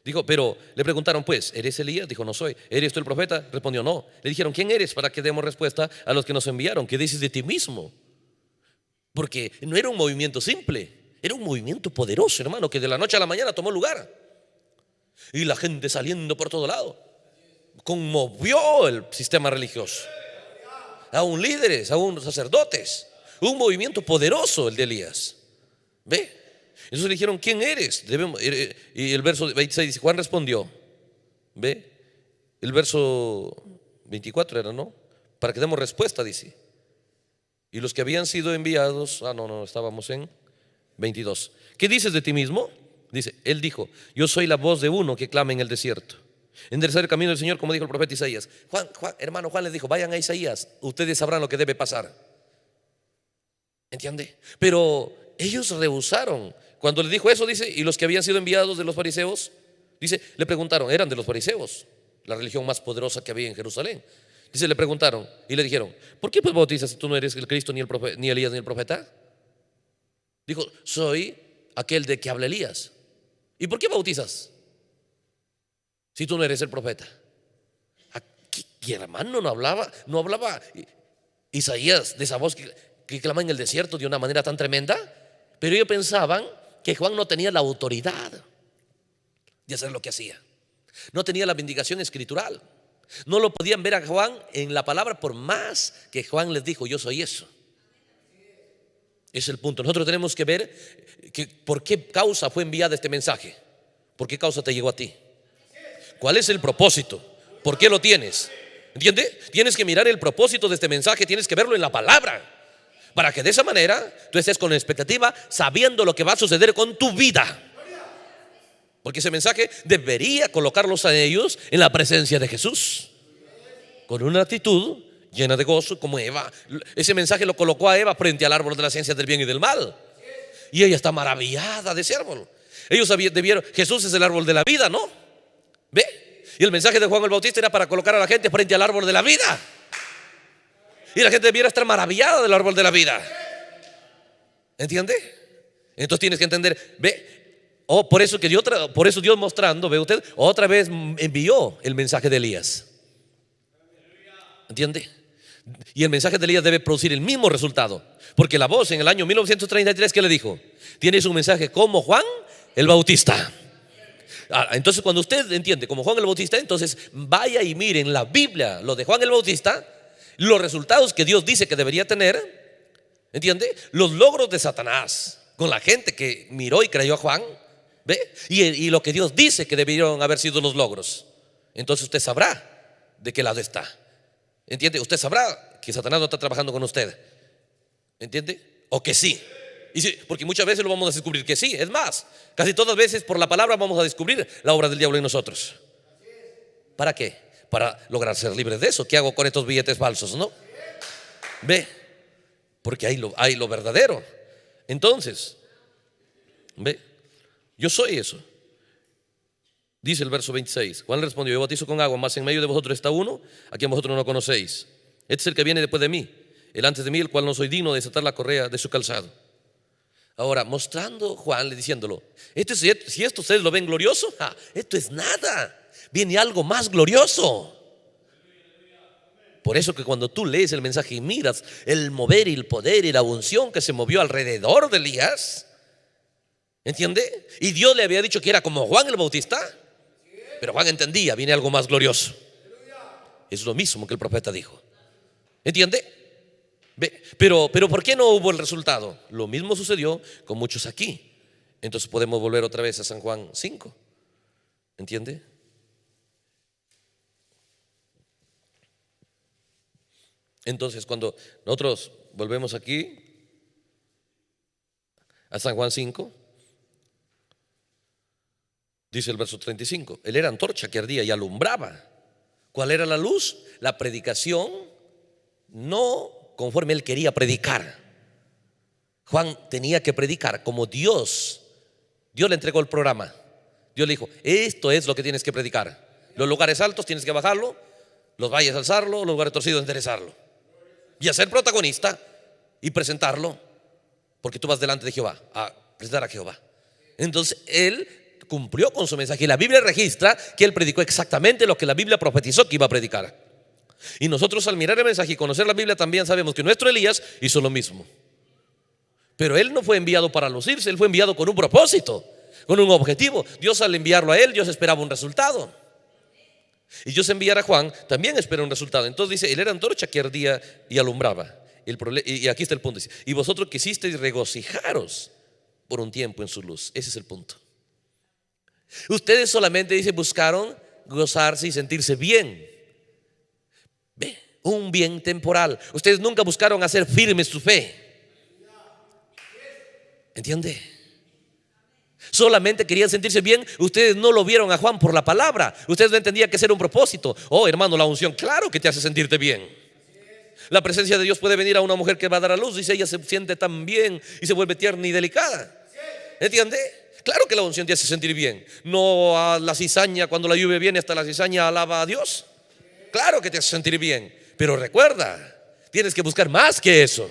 Dijo, pero le preguntaron, pues, ¿eres Elías? Dijo, no soy. ¿Eres tú el profeta? Respondió, no. Le dijeron, ¿quién eres? Para que demos respuesta a los que nos enviaron. ¿Qué dices de ti mismo? Porque no era un movimiento simple, era un movimiento poderoso, hermano, que de la noche a la mañana tomó lugar. Y la gente saliendo por todo lado conmovió el sistema religioso, aún líderes, aún sacerdotes. Un movimiento poderoso el de Elías. ¿Ve? Entonces le dijeron, ¿quién eres? Y el verso 26 dice, Juan respondió. ¿Ve? El verso 24 era, ¿no? Para que demos respuesta, dice. Y los que habían sido enviados, no, estábamos en 22. ¿Qué dices de ti mismo? Dice, él dijo, yo soy la voz de uno que clama en el desierto, enderezar el camino del Señor, como dijo el profeta Isaías. Hermano Juan les dijo, vayan a Isaías, ustedes sabrán lo que debe pasar. ¿Entiende? Pero ellos rehusaron. Cuando le dijo eso, dice, y los que habían sido enviados de los fariseos, dice, le preguntaron, eran de los fariseos, la religión más poderosa que había en Jerusalén. Dice, le preguntaron y le dijeron, ¿por qué pues bautizas si tú no eres el Cristo, ni Elías, ni el profeta? Dijo, soy aquel de que habla Elías. ¿Y por qué bautizas si tú no eres el profeta? Aquí, hermano, no hablaba Isaías de esa voz que clama en el desierto de una manera tan tremenda. Pero ellos pensaban que Juan no tenía la autoridad de hacer lo que hacía. No tenía la vindicación escritural. No lo podían ver a Juan en la palabra, por más que Juan les dijo, yo soy eso. Es el punto. Nosotros tenemos que ver por qué causa fue enviado este mensaje. ¿Por qué causa te llegó a ti? ¿Cuál es el propósito? ¿Por qué lo tienes? ¿Entiendes? Tienes que mirar el propósito de este mensaje. Tienes que verlo en la palabra, para que de esa manera tú estés con expectativa, sabiendo lo que va a suceder con tu vida. Porque ese mensaje debería colocarlos a ellos en la presencia de Jesús, con una actitud llena de gozo, como Eva. Ese mensaje lo colocó a Eva frente al árbol de la ciencia del bien y del mal, y ella está maravillada de ese árbol. Ellos debieron, Jesús es el árbol de la vida, ¿no? ¿Ve? Y el mensaje de Juan el Bautista era para colocar a la gente frente al árbol de la vida. Y la gente debiera estar maravillada del árbol de la vida. ¿Entiende? Entonces tienes que entender, ve. Por eso Dios mostrando, ve usted, otra vez envió el mensaje de Elías. ¿Entiende? Y el mensaje de Elías debe producir el mismo resultado. Porque la voz en el año 1933, ¿qué le dijo? Tienes un mensaje como Juan el Bautista. Entonces cuando usted entiende como Juan el Bautista, entonces vaya y mire en la Biblia lo de Juan el Bautista, los resultados que Dios dice que debería tener. ¿Entiende? Los logros de Satanás con la gente que miró y creyó a Juan. ¿Ve? Y lo que Dios dice que debieron haber sido los logros. Entonces usted sabrá de qué lado está. ¿Entiende? Usted sabrá que Satanás no está trabajando con usted. ¿Entiende? O que sí. Y sí, porque muchas veces lo vamos a descubrir que sí. Es más, casi todas las veces por la palabra vamos a descubrir la obra del diablo en nosotros. ¿Para qué? Para lograr ser libres de eso. ¿Qué hago con estos billetes falsos? ¿No? Ve, porque hay lo verdadero. Entonces, ve, yo soy eso. Dice el verso 26. Juan le respondió: yo bautizo con agua, mas en medio de vosotros está uno a quien vosotros no conocéis. Este es el que viene después de mí, el antes de mí, el cual no soy digno de desatar la correa de su calzado. Ahora, mostrando Juan, le diciéndolo: si esto ustedes lo ven glorioso, esto es nada. Viene algo más glorioso. Por eso que cuando tú lees el mensaje y miras el mover y el poder y la unción que se movió alrededor de Elías, ¿entiende? Y Dios le había dicho que era como Juan el Bautista, pero Juan entendía: viene algo más glorioso. Es lo mismo que el profeta dijo. ¿Entiende? Pero ¿por qué no hubo el resultado? Lo mismo sucedió con muchos aquí. Entonces podemos volver otra vez a San Juan 5. ¿Entiende? Entonces cuando nosotros volvemos aquí a San Juan 5, dice el verso 35: él era antorcha que ardía y alumbraba. ¿Cuál era la luz? La predicación, no conforme él quería predicar. Juan tenía que predicar como Dios le entregó el programa. Dios le dijo: esto es lo que tienes que predicar. Los lugares altos tienes que bajarlo, los valles alzarlo, los lugares torcidos enderezarlo. Y a ser protagonista y presentarlo, porque tú vas delante de Jehová a presentar a Jehová. Entonces él cumplió con su mensaje, y la Biblia registra que él predicó exactamente lo que la Biblia profetizó que iba a predicar. Y nosotros, al mirar el mensaje y conocer la Biblia, también sabemos que nuestro Elías hizo lo mismo. Pero él no fue enviado para lucirse, él fue enviado con un propósito, con un objetivo. Dios, al enviarlo a él, Dios esperaba un resultado. Y Dios enviar a Juan también espera un resultado. Entonces dice: él era antorcha que ardía y alumbraba. Y aquí está el punto, dice: y vosotros quisisteis regocijaros por un tiempo en su luz. Ese es el punto. Ustedes solamente, dice, buscaron gozarse y sentirse bien. Ve, un bien temporal. Ustedes nunca buscaron hacer firme su fe. ¿Entiende? Solamente querían sentirse bien. Ustedes no lo vieron a Juan por la palabra. Ustedes no entendían que ese era un propósito. Oh, hermano, la unción, claro que te hace sentirte bien. La presencia de Dios puede venir a una mujer que va a dar a luz. Dice, ella se siente tan bien y se vuelve tierna y delicada. ¿Entiende? Claro que la unción te hace sentir bien. No a la cizaña, cuando la lluvia viene, hasta la cizaña alaba a Dios. Claro que te hace sentir bien. Pero recuerda, tienes que buscar más que eso.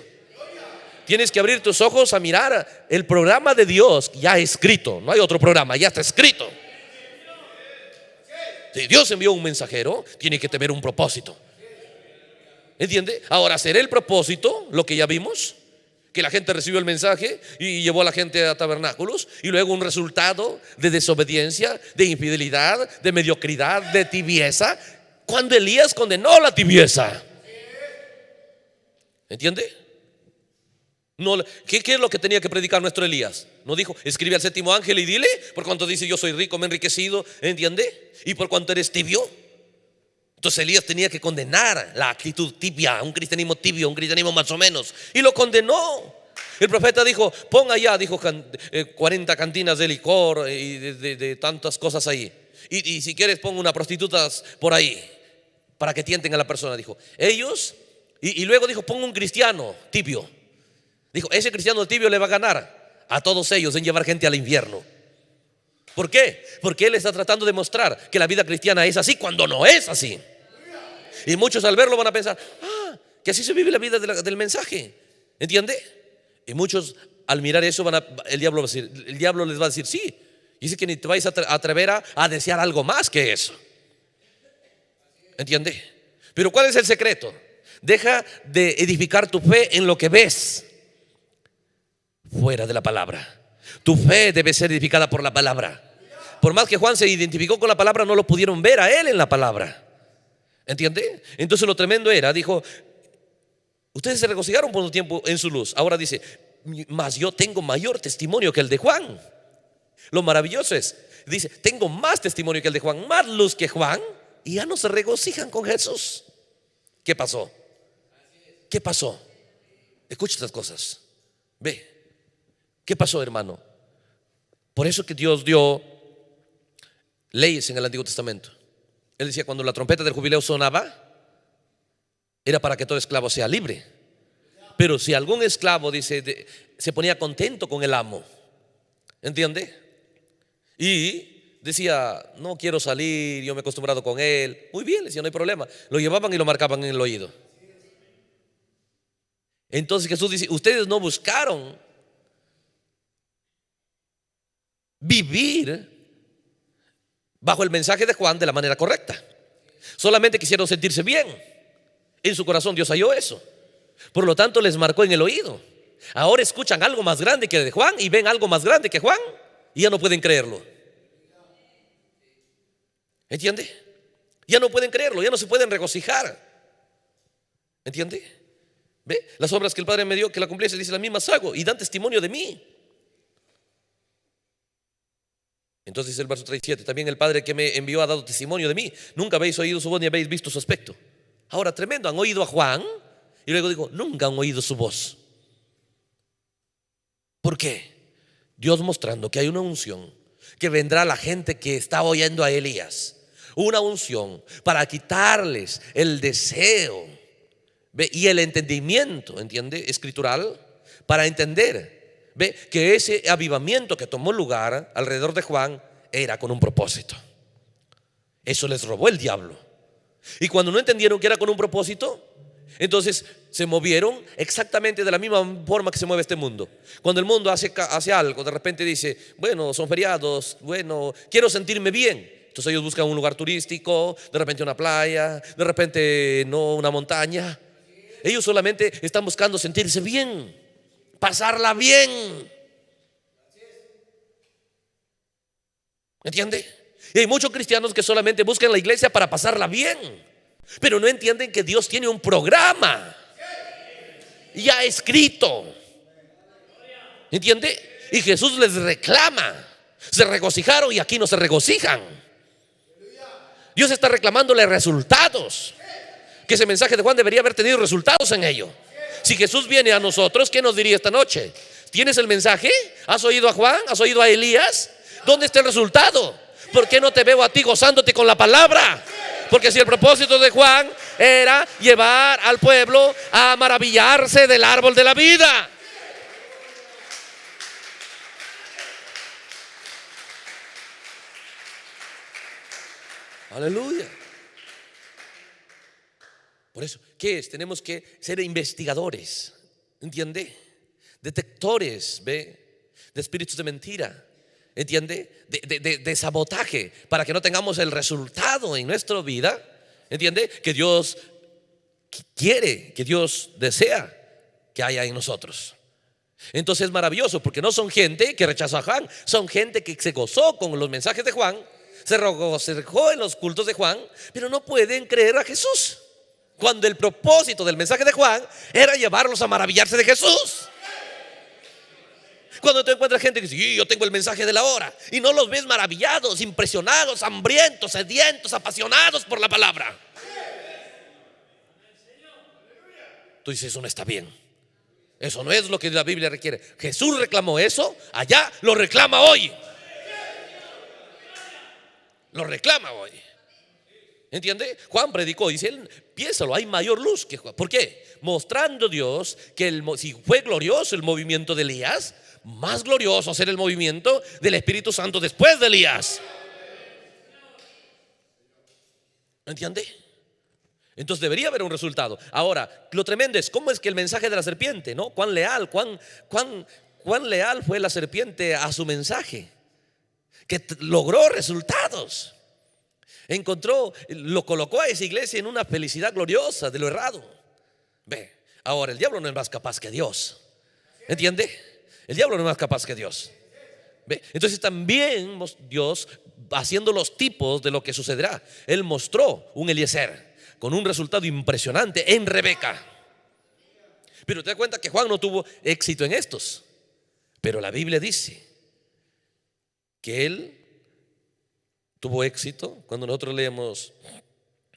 Tienes que abrir tus ojos a mirar el programa de Dios ya escrito. No hay otro programa, ya está escrito. Si Dios envió un mensajero, tiene que tener un propósito. ¿Entiende? Ahora, ¿será el propósito lo que ya vimos? Que la gente recibió el mensaje y llevó a la gente a tabernáculos, y luego un resultado de desobediencia, de infidelidad, de mediocridad, de tibieza, cuando Elías condenó la tibieza. ¿Entiende? No, ¿qué es lo que tenía que predicar nuestro Elías? No dijo: escribe al séptimo ángel y dile, por cuanto dice yo soy rico, me he enriquecido, ¿entiende? Y por cuanto eres tibio. Entonces Elías tenía que condenar la actitud tibia, un cristianismo tibio, un cristianismo más o menos, y lo condenó. El profeta dijo: pon allá, dijo, 40 cantinas de licor y de tantas cosas ahí, y si quieres pon unas prostitutas por ahí para que tienten a la persona. Dijo ellos, y luego dijo: pon un cristiano tibio. Dijo: ese cristiano tibio le va a ganar a todos ellos en llevar gente al infierno. ¿Por qué? Porque él está tratando de mostrar que la vida cristiana es así cuando no es así. Y muchos al verlo van a pensar: que así se vive la vida del mensaje. ¿Entiende? Y muchos al mirar eso el diablo les va a decir: sí. Dice que ni te vais a atrever a desear algo más que eso. ¿Entiende? Pero ¿cuál es el secreto? Deja de edificar tu fe en lo que ves fuera de la palabra. Tu fe debe ser edificada por la palabra. Por más que Juan se identificó con la palabra, no lo pudieron ver a él en la palabra. ¿Entiende? Entonces lo tremendo era, dijo: ustedes se regocijaron por un tiempo en su luz. Ahora dice: mas yo tengo mayor testimonio que el de Juan. Lo maravilloso es, dice: tengo más testimonio que el de Juan, más luz que Juan, y ya no se regocijan con Jesús. ¿Qué pasó? ¿Qué pasó? Escucha estas cosas. Ve, ¿qué pasó, hermano? Por eso que Dios dio leyes en el Antiguo Testamento. Él decía, cuando la trompeta del jubileo sonaba, era para que todo esclavo sea libre. Pero si algún esclavo, dice, se ponía contento con el amo, ¿entiende? Y decía, no quiero salir, yo me he acostumbrado con él. Muy bien, le decía, no hay problema. Lo llevaban y lo marcaban en el oído. Entonces Jesús dice, ustedes no buscaron vivir bajo el mensaje de Juan de la manera correcta. Solamente quisieron sentirse bien. En su corazón Dios halló eso. Por lo tanto les marcó en el oído. Ahora escuchan algo más grande que de Juan y ven algo más grande que Juan y ya no pueden creerlo. ¿Entiende? Ya no pueden creerlo, ya no se pueden regocijar. ¿Entiende? ¿Ve? Las obras que el Padre me dio, que la cumpliese, dice, las mismas hago y dan testimonio de mí. Entonces dice el verso 37, también el Padre que me envió ha dado testimonio de mí. Nunca habéis oído su voz ni habéis visto su aspecto. Ahora, tremendo, han oído a Juan y luego digo, nunca han oído su voz. ¿Por qué? Dios mostrando que hay una unción que vendrá a la gente que está oyendo a Elías. Una unción para quitarles el deseo, ¿ve? Y el entendimiento, ¿entiende? Escritural, para entender, ¿ve? Que ese avivamiento que tomó lugar alrededor de Juan era con un propósito. Eso les robó el diablo. Y cuando no entendieron que era con un propósito, entonces se movieron exactamente de la misma forma que se mueve este mundo. Cuando el mundo hace algo, de repente dice, bueno, son feriados, bueno, quiero sentirme bien. Entonces ellos buscan un lugar turístico, de repente una playa, de repente no una montaña. Ellos solamente están buscando sentirse bien, pasarla bien. ¿Entiende? Y hay muchos cristianos que solamente buscan la iglesia para pasarla bien, pero no entienden que Dios tiene un programa ya escrito. ¿Entiende? Y Jesús les reclama. Se regocijaron y aquí no se regocijan. Dios está reclamándole resultados. Que ese mensaje de Juan debería haber tenido resultados en ello. Si Jesús viene a nosotros, ¿qué nos diría esta noche? ¿Tienes el mensaje? ¿Has oído a Juan? ¿Has oído a Elías? ¿Dónde está el resultado? ¿Por qué no te veo a ti gozándote con la palabra? Porque si el propósito de Juan era llevar al pueblo a maravillarse del árbol de la vida. Aleluya. Por eso, ¿qué es? Tenemos que ser investigadores, ¿entiende? Detectores, ¿ve? De espíritus de mentira, ¿entiende? De sabotaje, para que no tengamos el resultado en nuestra vida, ¿entiende? Que Dios quiere, que Dios desea que haya en nosotros. Entonces es maravilloso, porque no son gente que rechazó a Juan, son gente que se gozó con los mensajes de Juan, se regocijó en los cultos de Juan, pero no pueden creer a Jesús, cuando el propósito del mensaje de Juan era llevarlos a maravillarse de Jesús. Cuando te encuentras gente que dice, sí, yo tengo el mensaje de la hora, y no los ves maravillados, impresionados, hambrientos, sedientos, apasionados por la palabra, tú dices, eso no está bien. Eso no es lo que la Biblia requiere. Jesús reclamó eso, allá lo reclama hoy. Lo reclama hoy. ¿Entiende? Juan predicó, dice él, piénsalo, hay mayor luz que Juan. ¿Por qué? Mostrando Dios que si fue glorioso el movimiento de Elías, más glorioso será el movimiento del Espíritu Santo después de Elías. ¿Entiende? Entonces debería haber un resultado. Ahora, lo tremendo es cómo es que el mensaje de la serpiente, ¿no? Cuán leal, cuán leal fue la serpiente a su mensaje, que logró resultados. Lo colocó a esa iglesia en una felicidad gloriosa de lo errado. Ve, ahora el diablo no es más capaz que Dios. ¿Entiende? El diablo no es más capaz que Dios. Ve, entonces también Dios, haciendo los tipos de lo que sucederá, Él mostró un Eliezer con un resultado impresionante en Rebeca. Pero te das cuenta que Juan no tuvo éxito en estos. Pero la Biblia dice que él tuvo éxito cuando nosotros leemos,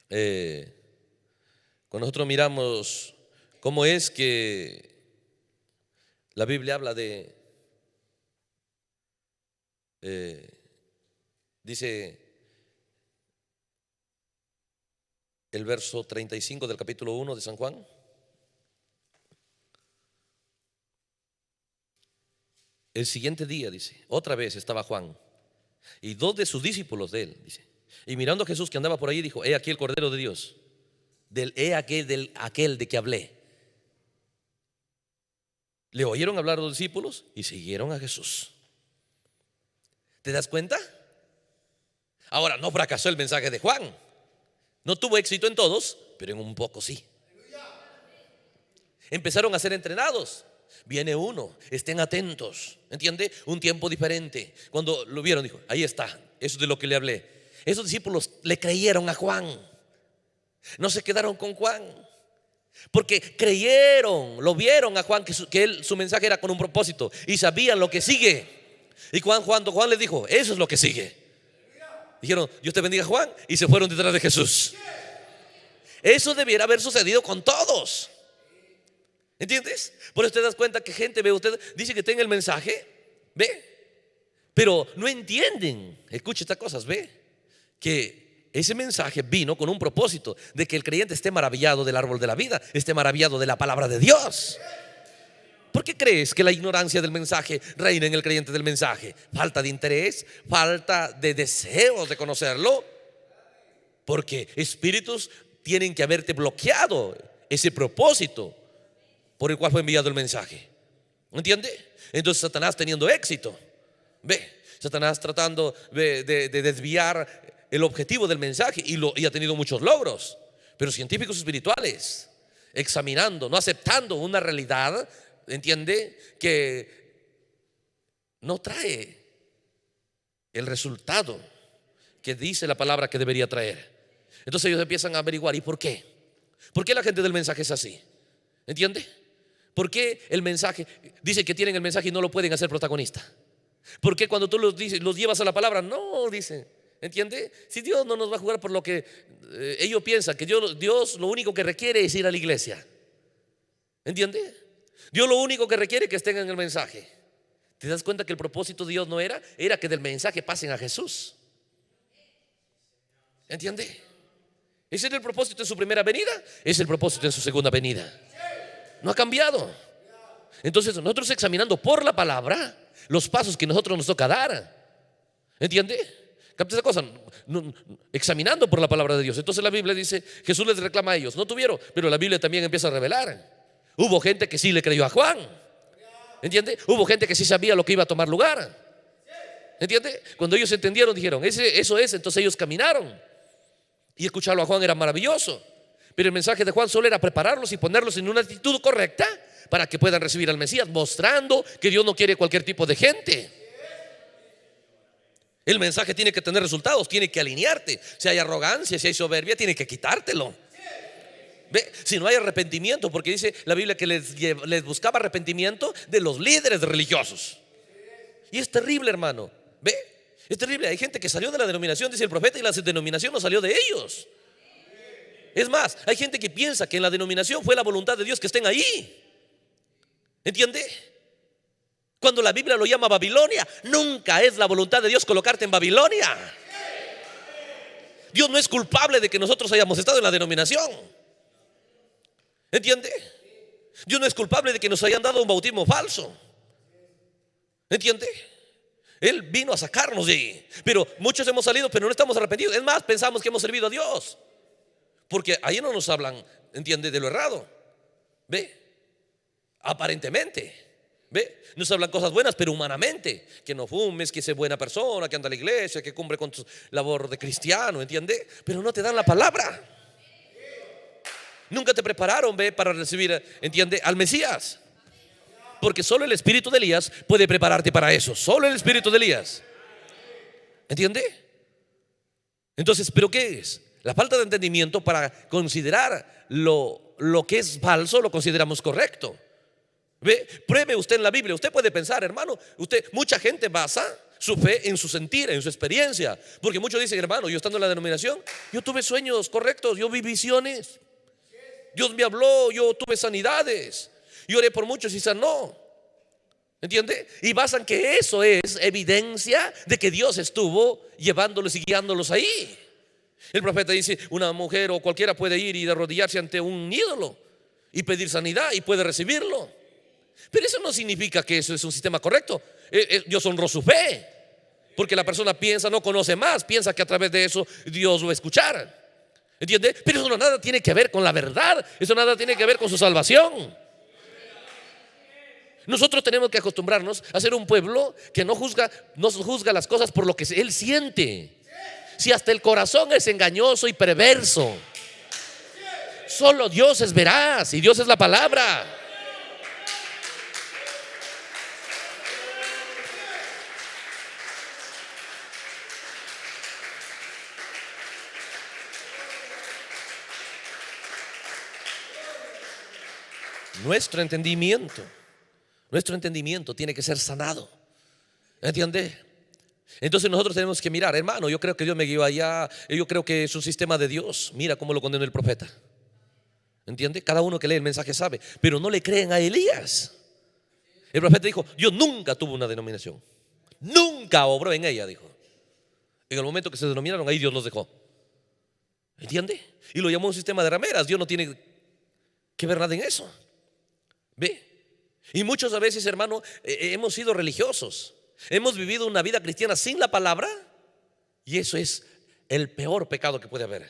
cuando nosotros miramos cómo es que La Biblia habla dice el verso 35 del capítulo 1 de San Juan. El siguiente día, dice, otra vez estaba Juan y dos de sus discípulos de él, dice, y mirando a Jesús que andaba por ahí, dijo: he aquí el Cordero de Dios, aquel de que hablé. Le oyeron hablar a los discípulos y siguieron a Jesús. ¿Te das cuenta? Ahora, no fracasó el mensaje de Juan. No tuvo éxito en todos, pero en un poco sí. Empezaron a ser entrenados. Viene uno, estén atentos, ¿entiende? Un tiempo diferente. Cuando lo vieron, dijo: ahí está, eso es de lo que le hablé. Esos discípulos le creyeron a Juan. No se quedaron con Juan, porque creyeron, lo vieron a Juan, que su mensaje era con un propósito y sabían lo que sigue. Y cuando Juan les dijo: eso es lo que sigue, dijeron: Dios te bendiga, Juan, y se fueron detrás de Jesús. Eso debiera haber sucedido con todos. ¿Entiendes? Por eso te das cuenta que gente, ve, usted dice que tenga el mensaje, ve, pero no entienden. Escuche estas cosas, ve, que ese mensaje vino con un propósito de que el creyente esté maravillado del árbol de la vida, esté maravillado de la palabra de Dios. ¿Por qué crees que la ignorancia del mensaje reina en el creyente del mensaje? Falta de interés, falta de deseos de conocerlo, porque espíritus tienen que haberte bloqueado ese propósito por el cual fue enviado el mensaje. ¿Entiende? Entonces Satanás teniendo éxito, ve, Satanás tratando de desviar el objetivo del mensaje y ha tenido muchos logros. Pero científicos espirituales, examinando, no aceptando una realidad, entiende, que no trae el resultado que dice la palabra que debería traer. Entonces ellos empiezan a averiguar: ¿y por qué? ¿Por qué la gente del mensaje es así? ¿Entiende? ¿Por qué el mensaje dice que tienen el mensaje y no lo pueden hacer protagonista? ¿Por qué cuando tú los llevas a la palabra no dicen? ¿Entiende? Si Dios no nos va a jugar por lo que ellos piensan, que Dios lo único que requiere es ir a la iglesia. ¿Entiende? Dios lo único que requiere es que estén en el mensaje. ¿Te das cuenta que el propósito de Dios no era que del mensaje pasen a Jesús? ¿Entiende? Ese era el propósito en su primera venida, es el propósito en su segunda venida. No ha cambiado. Entonces nosotros examinando por la palabra los pasos que nosotros nos toca dar. ¿Entiende? ¿Capta esa cosa? Examinando por la palabra de Dios. Entonces la Biblia dice, Jesús les reclama a ellos, no tuvieron, pero la Biblia también empieza a revelar. Hubo gente que sí le creyó a Juan. ¿Entiende? Hubo gente que sí sabía lo que iba a tomar lugar. ¿Entiende? Cuando ellos entendieron, dijeron: eso es. Entonces ellos caminaron. Y escucharlo a Juan era maravilloso. Pero el mensaje de Juan solo era prepararlos y ponerlos en una actitud correcta para que puedan recibir al Mesías, mostrando que Dios no quiere cualquier tipo de gente. El mensaje tiene que tener resultados, tiene que alinearte. Si hay arrogancia, si hay soberbia, tiene que quitártelo. ¿Ve? Si no hay arrepentimiento, porque dice la Biblia que les buscaba arrepentimiento de los líderes religiosos. Y es terrible, hermano. ¿Ve? Es terrible. Hay gente que salió de la denominación, dice el profeta, y la denominación no salió de ellos. Es más, hay gente que piensa que en la denominación fue la voluntad de Dios que estén ahí. ¿Entiende? Cuando la Biblia lo llama Babilonia, nunca es la voluntad de Dios colocarte en Babilonia. Dios no es culpable de que nosotros hayamos estado en la denominación. ¿Entiende? Dios no es culpable de que nos hayan dado un bautismo falso. ¿Entiende? Él vino a sacarnos de ahí. Pero muchos hemos salido, pero no estamos arrepentidos. Es más, pensamos que hemos servido a Dios, porque ahí no nos hablan, ¿entiende?, de lo errado. ¿Ve? Aparentemente, ¿ve? Nos hablan cosas buenas, pero humanamente: que no fumes, que seas buena persona, que anda a la iglesia, que cumple con tu labor de cristiano, ¿entiende? Pero no te dan la palabra. Nunca te prepararon, ¿ve?, para recibir, ¿entiende?, al Mesías. Porque solo el espíritu de Elías puede prepararte para eso. Solo el espíritu de Elías. ¿Entiende? Entonces, ¿pero qué es? La falta de entendimiento para considerar lo que es falso, lo consideramos correcto. ¿Ve? Pruebe usted en la Biblia. Usted puede pensar, hermano, mucha gente basa su fe en su sentir, en su experiencia. Porque muchos dicen: hermano, yo estando en la denominación, yo tuve sueños correctos, yo vi visiones, Dios me habló, yo tuve sanidades, yo oré por muchos y sanó. ¿Entiende? Y basan que eso es evidencia de que Dios estuvo llevándolos y guiándolos ahí. El profeta dice, una mujer o cualquiera puede ir y arrodillarse ante un ídolo y pedir sanidad y puede recibirlo. Pero eso no significa que eso es un sistema correcto. Dios honró su fe, porque la persona piensa, no conoce más, piensa que a través de eso Dios lo va a escuchar. ¿Entiende? Pero eso nada tiene que ver con la verdad. Eso nada tiene que ver con su salvación. Nosotros tenemos que acostumbrarnos a ser un pueblo que no juzga las cosas por lo que él siente. Si hasta el corazón es engañoso y perverso, solo Dios es veraz y Dios es la palabra. Nuestro entendimiento tiene que ser sanado. ¿Entiende? Entonces nosotros tenemos que mirar, hermano, yo creo que Dios me guió allá, yo creo que es un sistema de Dios. Mira cómo lo condenó el profeta. ¿Entiende? Cada uno que lee el mensaje sabe, pero no le creen a Elías. El profeta dijo, Dios nunca tuvo una denominación, nunca obró en ella, dijo. En el momento que se denominaron, ahí Dios los dejó. ¿Entiende? Y lo llamó un sistema de rameras. Dios no tiene que ver nada en eso. ¿Ve? Y muchos a veces, hermano, hemos sido religiosos, hemos vivido una vida cristiana sin la palabra, y eso es el peor pecado que puede haber.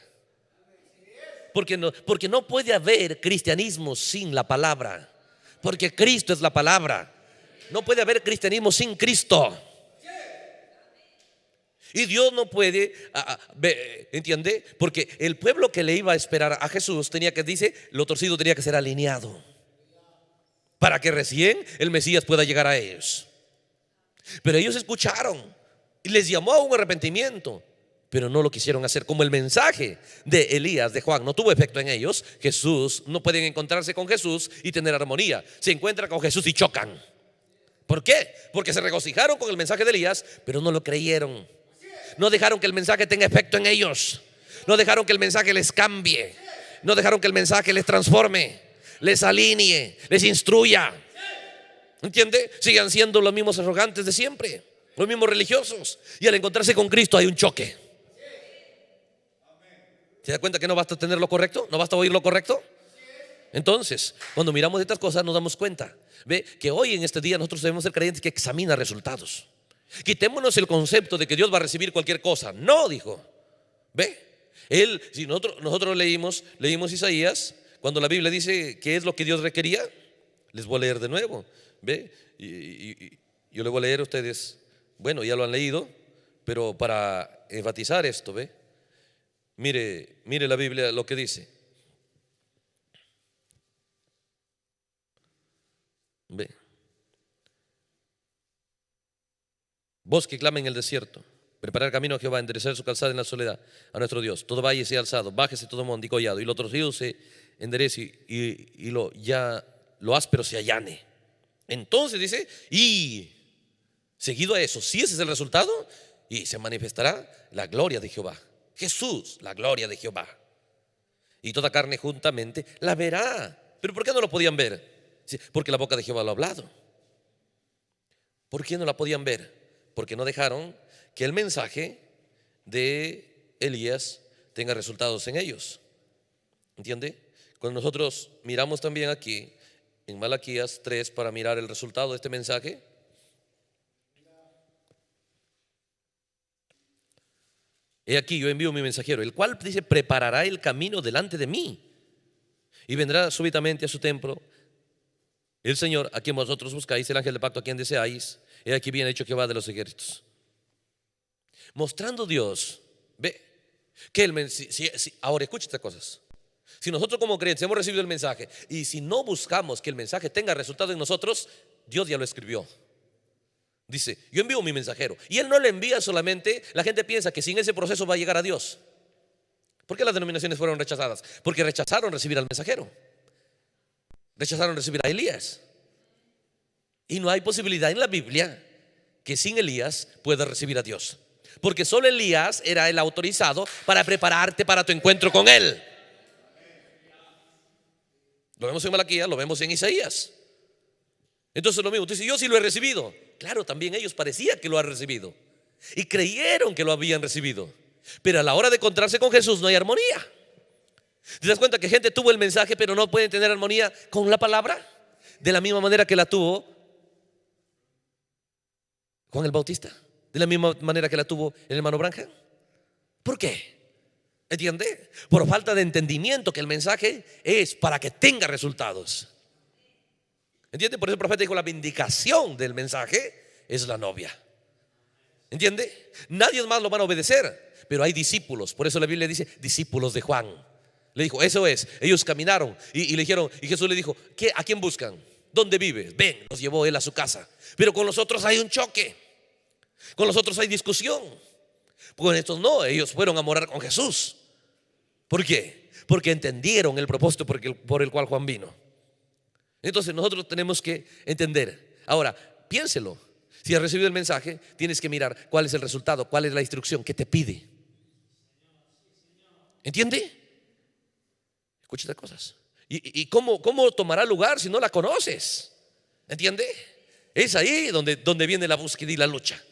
Porque no puede haber cristianismo sin la palabra, porque Cristo es la palabra. No puede haber cristianismo sin Cristo. Y Dios no puede, ¿entiende? Porque el pueblo que le iba a esperar a Jesús tenía que, dice, lo torcido tenía que ser alineado para que recién el Mesías pueda llegar a ellos. Pero ellos escucharon y les llamó a un arrepentimiento, pero no lo quisieron hacer. Como el mensaje de Elías, de Juan, no tuvo efecto en ellos, Jesús, no pueden encontrarse con Jesús y tener armonía. Se encuentran con Jesús y chocan. ¿Por qué? Porque se regocijaron con el mensaje de Elías, pero no lo creyeron. No dejaron que el mensaje tenga efecto en ellos. No dejaron que el mensaje les cambie. No dejaron que el mensaje les transforme, les alinee, les instruya. ¿Entiende? Sigan siendo los mismos arrogantes de siempre, los mismos religiosos. Y al encontrarse con Cristo hay un choque. ¿Se da cuenta que no basta tener lo correcto? ¿No basta oír lo correcto? Entonces, cuando miramos estas cosas nos damos cuenta, ve, que hoy en este día nosotros debemos ser creyentes que examina resultados. Quitémonos el concepto de que Dios va a recibir cualquier cosa. No, dijo. Ve, si nosotros leímos Isaías, cuando la Biblia dice qué es lo que Dios requería, les voy a leer de nuevo. Ve, y yo le voy a leer a ustedes. Bueno, ya lo han leído, pero para enfatizar esto, ve, mire la Biblia lo que dice. Ve, voz que clama en el desierto, preparar camino a Jehová, enderezar su calzada en la soledad a nuestro Dios. Todo valle sea alzado, bájese todo monte y collado, y lo torcido se enderece y lo áspero se allane. Entonces dice, y seguido a eso, si ese es el resultado, y se manifestará la gloria de Jehová. Jesús, la gloria de Jehová. Y toda carne juntamente la verá. ¿Pero por qué no lo podían ver? Porque la boca de Jehová lo ha hablado. ¿Por qué no la podían ver? Porque no dejaron que el mensaje de Elías tenga resultados en ellos. ¿Entiende? Cuando nosotros miramos también aquí en Malaquías 3 para mirar el resultado de este mensaje, he aquí yo envío mi mensajero, el cual dice preparará el camino delante de mí, y vendrá súbitamente a su templo el Señor a quien vosotros buscáis, el ángel de pacto a quien deseáis. He aquí bien hecho Jehová de los ejércitos. Mostrando Dios, ve, que ahora escucha estas cosas. Si nosotros como creyentes hemos recibido el mensaje y si no buscamos que el mensaje tenga resultado en nosotros, Dios ya lo escribió. Dice, yo envío mi mensajero, y Él no le envía solamente. La gente piensa que sin ese proceso va a llegar a Dios. ¿Por qué las denominaciones fueron rechazadas? Porque rechazaron recibir al mensajero, rechazaron recibir a Elías. Y no hay posibilidad en la Biblia que sin Elías puedas recibir a Dios, porque solo Elías era el autorizado para prepararte para tu encuentro con Él. Lo vemos en Malaquías, lo vemos en Isaías. Entonces lo mismo, tú dices, yo sí lo he recibido. Claro, también ellos parecía que lo han recibido y creyeron que lo habían recibido, pero a la hora de encontrarse con Jesús no hay armonía. ¿Te das cuenta que gente tuvo el mensaje pero no pueden tener armonía con la palabra? De la misma manera que la tuvo Juan el Bautista, de la misma manera que la tuvo el hermano Branham. ¿Por qué? ¿Entiende? Por falta de entendimiento que el mensaje es para que tenga resultados. ¿Entiende? Por eso el profeta dijo, la vindicación del mensaje es la novia. ¿Entiende? Nadie más lo van a obedecer, pero hay discípulos. Por eso la Biblia dice discípulos de Juan. Le dijo, eso es. Ellos caminaron y le dijeron, y Jesús le dijo, ¿a quién buscan? ¿Dónde vives? Ven, los llevó él a su casa. Pero con los otros hay un choque, con los otros hay discusión. Con estos no, ellos fueron a morar con Jesús. ¿Por qué? Porque entendieron el propósito por el cual Juan vino. Entonces nosotros tenemos que entender. Ahora, piénselo. Si has recibido el mensaje, tienes que mirar cuál es el resultado, cuál es la instrucción que te pide. ¿Entiende? Escucha estas cosas. ¿Y cómo tomará lugar si no la conoces? ¿Entiende? Es ahí donde viene la búsqueda y la lucha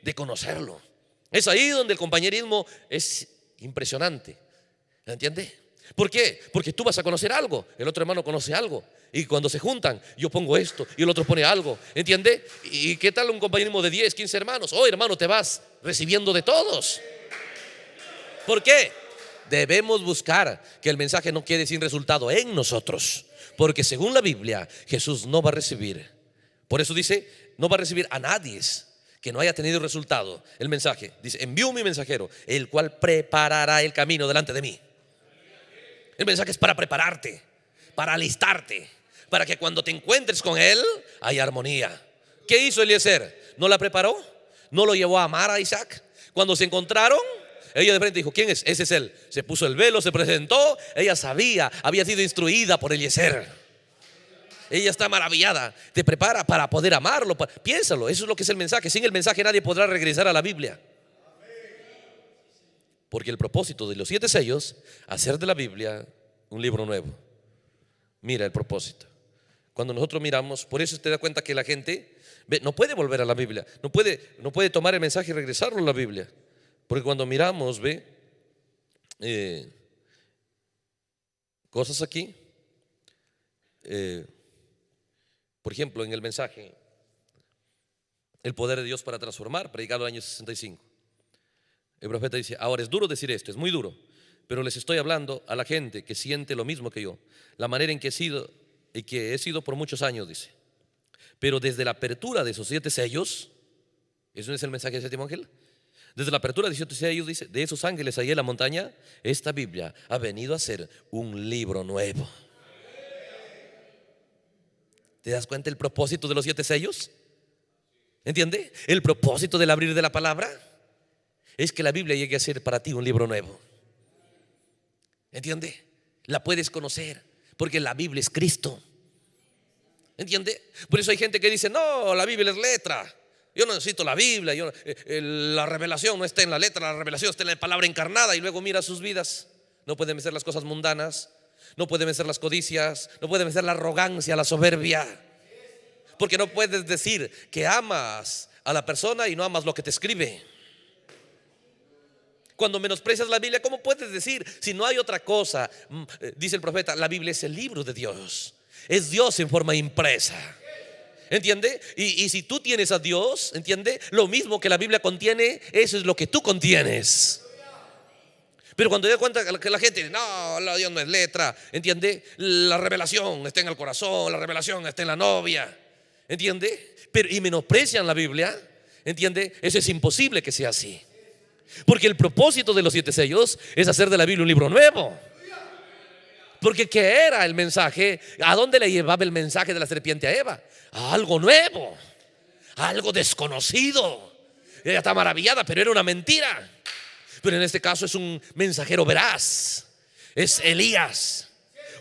de conocerlo. Es ahí donde el compañerismo es impresionante. ¿Entiende? ¿Por qué? Porque tú vas a conocer algo, el otro hermano conoce algo, y cuando se juntan, yo pongo esto y el otro pone algo. ¿Entiende? ¿Y qué tal un compañerismo de 10, 15 hermanos? Oh, hermano, te vas recibiendo de todos. ¿Por qué? Debemos buscar que el mensaje no quede sin resultado en nosotros, porque según la Biblia Jesús no va a recibir. Por eso dice, no va a recibir a nadie que no haya tenido resultado. El mensaje dice, envío mi mensajero, el cual preparará el camino delante de mí. El mensaje es para prepararte, para alistarte, para que cuando te encuentres con él haya armonía. ¿Qué hizo Eliezer? ¿No la preparó? ¿No lo llevó a amar a Isaac? Cuando se encontraron, ella de frente dijo, ¿quién es? Ese es él. Se puso el velo, se presentó. Ella sabía, había sido instruida por Eliezer. Ella está maravillada. Te prepara para poder amarlo. Piénsalo, eso es lo que es el mensaje. Sin el mensaje nadie podrá regresar a la Biblia. Porque el propósito de los 7 sellos, hacer de la Biblia un libro nuevo. Mira el propósito. Cuando nosotros miramos, por eso te das cuenta que la gente no puede volver a la Biblia, no puede tomar el mensaje y regresarlo a la Biblia. Porque cuando miramos, cosas aquí, por ejemplo, en el mensaje, el poder de Dios para transformar, predicado en el año 65. El profeta dice, ahora es duro decir esto, es muy duro, pero les estoy hablando a la gente que siente lo mismo que yo, la manera en que he sido y que he sido por muchos años, dice. Pero desde la apertura de esos 7 sellos, ¿eso no es el mensaje del séptimo ángel? Desde la apertura de 7 sellos, dice, de esos ángeles ahí en la montaña, esta Biblia ha venido a ser un libro nuevo. ¿Te das cuenta el propósito de los 7 sellos? ¿Entiende? El propósito del abrir de la palabra es que la Biblia llegue a ser para ti un libro nuevo. ¿Entiende? La puedes conocer porque la Biblia es Cristo. ¿Entiende? Por eso hay gente que dice, no, la Biblia es letra. Yo no necesito la Biblia, la revelación no está en la letra, la revelación está en la palabra encarnada. Y luego mira sus vidas. No pueden vencer las cosas mundanas, no pueden vencer las codicias, no pueden vencer la arrogancia, la soberbia. Porque no puedes decir que amas a la persona y no amas lo que te escribe. Cuando menosprecias la Biblia, ¿cómo puedes decir si no hay otra cosa? Dice el profeta, la Biblia es el libro de Dios, es Dios en forma impresa. ¿Entiende? Y si tú tienes a Dios, ¿entiende? Lo mismo que la Biblia contiene, eso es lo que tú contienes. Pero cuando te das cuenta que la gente dice, no, la Dios no es letra, ¿entiende? La revelación está en el corazón, la revelación está en la novia, ¿entiende? Y menosprecian la Biblia, ¿entiende? Eso es imposible que sea así. Porque el propósito de los 7 sellos es hacer de la Biblia un libro nuevo. Porque ¿qué era el mensaje? ¿A dónde le llevaba el mensaje de la serpiente a Eva? A algo nuevo, a algo desconocido. Ella está maravillada, pero era una mentira. Pero en este caso es un mensajero veraz. Es Elías,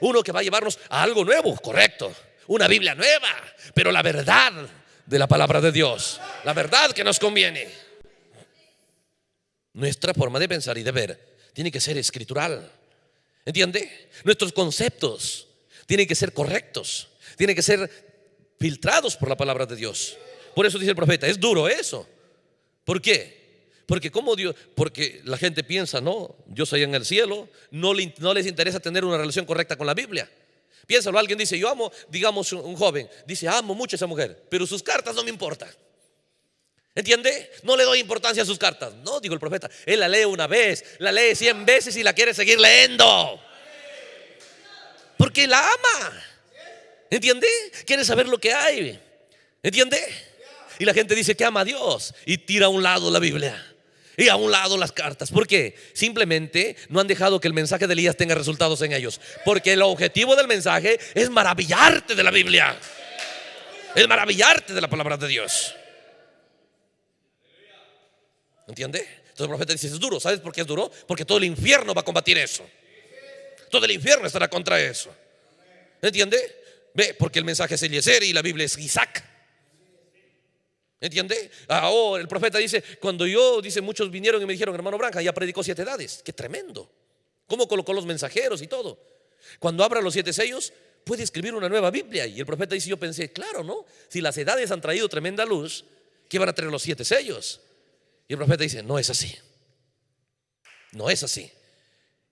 uno que va a llevarnos a algo nuevo, correcto. Una Biblia nueva, pero la verdad de la palabra de Dios, la verdad que nos conviene. Nuestra forma de pensar y de ver tiene que ser escritural. ¿Entiende? Nuestros conceptos tienen que ser correctos, tienen que ser filtrados por la palabra de Dios. Por eso dice el profeta, es duro eso. ¿Por qué? Porque la gente piensa, no, Dios allá en el cielo, no les interesa tener una relación correcta con la Biblia. Piénsalo, alguien dice, yo amo, digamos un joven, dice, amo mucho a esa mujer, pero sus cartas no me importan. ¿Entiende? No le doy importancia a sus cartas. No, digo el profeta, él la lee una vez, la lee 100 veces y la quiere seguir leyendo. Porque la ama. ¿Entiende? Quiere saber lo que hay. ¿Entiende? Y la gente dice que ama a Dios y tira a un lado la Biblia y a un lado las cartas. ¿Por qué? Simplemente no han dejado que el mensaje de Elías tenga resultados en ellos. Porque el objetivo del mensaje es maravillarte de la Biblia, es maravillarte de la palabra de Dios. ¿Entiende? Entonces el profeta dice, es duro. ¿Sabes por qué es duro? Porque todo el infierno va a combatir eso. Todo el infierno estará contra eso. ¿Entiende? Ve, porque el mensaje es Eliezer y la Biblia es Isaac. ¿Entiende? Ahora el profeta dice, dice, muchos vinieron y me dijeron, hermano Branham ya predicó 7 edades. Qué tremendo. ¿Cómo colocó los mensajeros y todo? Cuando abra los 7 sellos, puede escribir una nueva Biblia. Y el profeta dice, yo pensé, claro, ¿no? Si las edades han traído tremenda luz, ¿qué van a traer los 7 sellos? Y el profeta dice, no es así. No es así.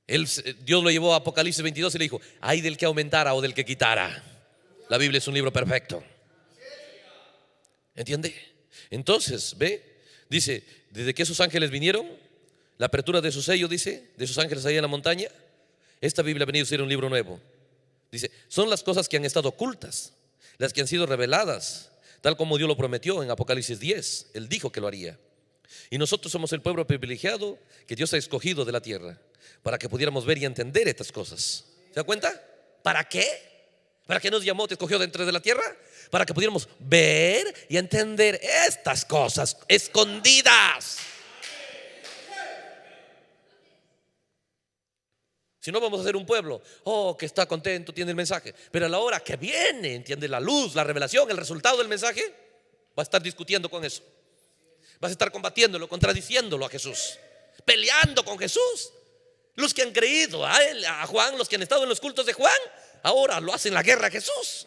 Dios lo llevó a Apocalipsis 22 y le dijo, hay del que aumentara o del que quitara. La Biblia es un libro perfecto. ¿Entiende? Entonces, ve, dice, desde que esos ángeles vinieron, la apertura de su sello, dice, de esos ángeles ahí en la montaña, esta Biblia ha venido a ser un libro nuevo. Dice, son las cosas que han estado ocultas, las que han sido reveladas, tal como Dios lo prometió en Apocalipsis 10. Él dijo que lo haría. Y nosotros somos el pueblo privilegiado que Dios ha escogido de la tierra para que pudiéramos ver y entender estas cosas. ¿Se da cuenta? ¿Para qué? ¿Para qué nos llamó, te escogió de entre de la tierra? Para que pudiéramos ver y entender estas cosas escondidas. Si no, vamos a ser un pueblo, que está contento, tiene el mensaje, pero a la hora que viene, entiende, la luz, la revelación, el resultado del mensaje, va a estar discutiendo con eso. Vas a estar combatiéndolo, contradiciéndolo a Jesús, peleando con Jesús. Los que han creído a él, a Juan, los que han estado en los cultos de Juan, ahora lo hacen la guerra a Jesús.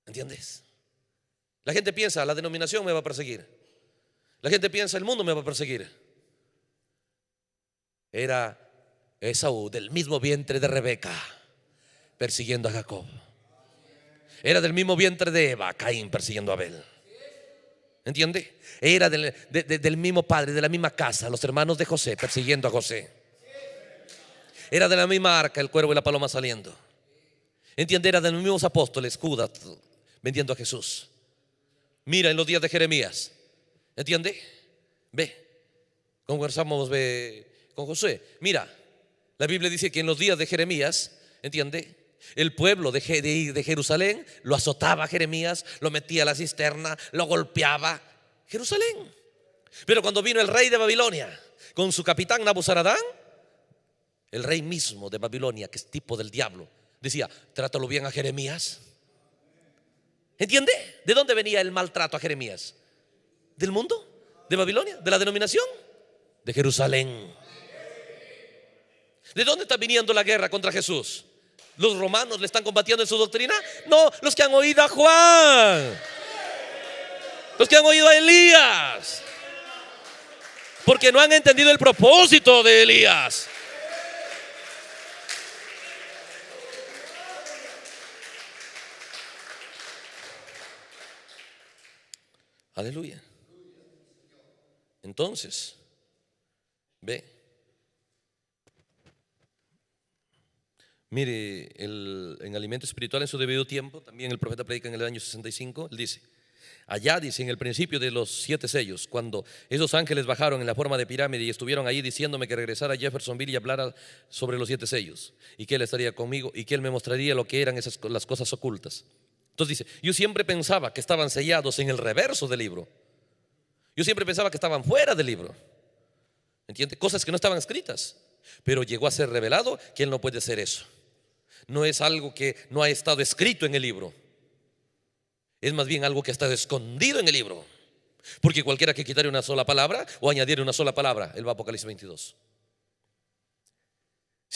¿Entiendes? La gente piensa, la denominación me va a perseguir. La gente piensa, el mundo me va a perseguir. Era Esaú, del mismo vientre de Rebeca, persiguiendo a Jacob. Era del mismo vientre de Eva, Caín, persiguiendo a Abel. ¿Entiende? Era del mismo padre, de la misma casa, los hermanos de José, persiguiendo a José. Era de la misma arca, el cuervo y la paloma saliendo. ¿Entiende? Era de los mismos apóstoles, Judas, vendiendo a Jesús. Mira en los días de Jeremías. ¿Entiende? Ve, conversamos con Josué. Mira, la Biblia dice que en los días de Jeremías, ¿entiende? El pueblo de Jerusalén lo azotaba a Jeremías, lo metía a la cisterna, lo golpeaba. Jerusalén. Pero cuando vino el rey de Babilonia con su capitán Nabuzaradán, el rey mismo de Babilonia, que es tipo del diablo, decía, trátalo bien a Jeremías. ¿Entiende? ¿De dónde venía el maltrato a Jeremías? ¿Del mundo? ¿De Babilonia? ¿De la denominación? De Jerusalén. ¿De dónde está viniendo la guerra contra Jesús? ¿Los romanos le están combatiendo en su doctrina? No, los que han oído a Juan, los que han oído a Elías, porque no han entendido el propósito de Elías. Aleluya. Entonces, ve. Mire, en alimento espiritual en su debido tiempo, también el profeta predica en el año 65. Él dice, allá dice, en el principio de los 7 sellos, cuando esos ángeles bajaron en la forma de pirámide y estuvieron ahí diciéndome que regresara a Jeffersonville y hablara sobre los 7 sellos, y que él estaría conmigo y que él me mostraría lo que eran las cosas ocultas. Entonces dice, yo siempre pensaba que estaban sellados en el reverso del libro. Yo siempre pensaba que estaban fuera del libro. ¿Entiende? Cosas que no estaban escritas. Pero llegó a ser revelado que él no puede hacer eso. No es algo que no ha estado escrito en el libro. Es más bien algo que ha estado escondido en el libro. Porque cualquiera que quitare una sola palabra o añadiere una sola palabra, él va a Apocalipsis 22.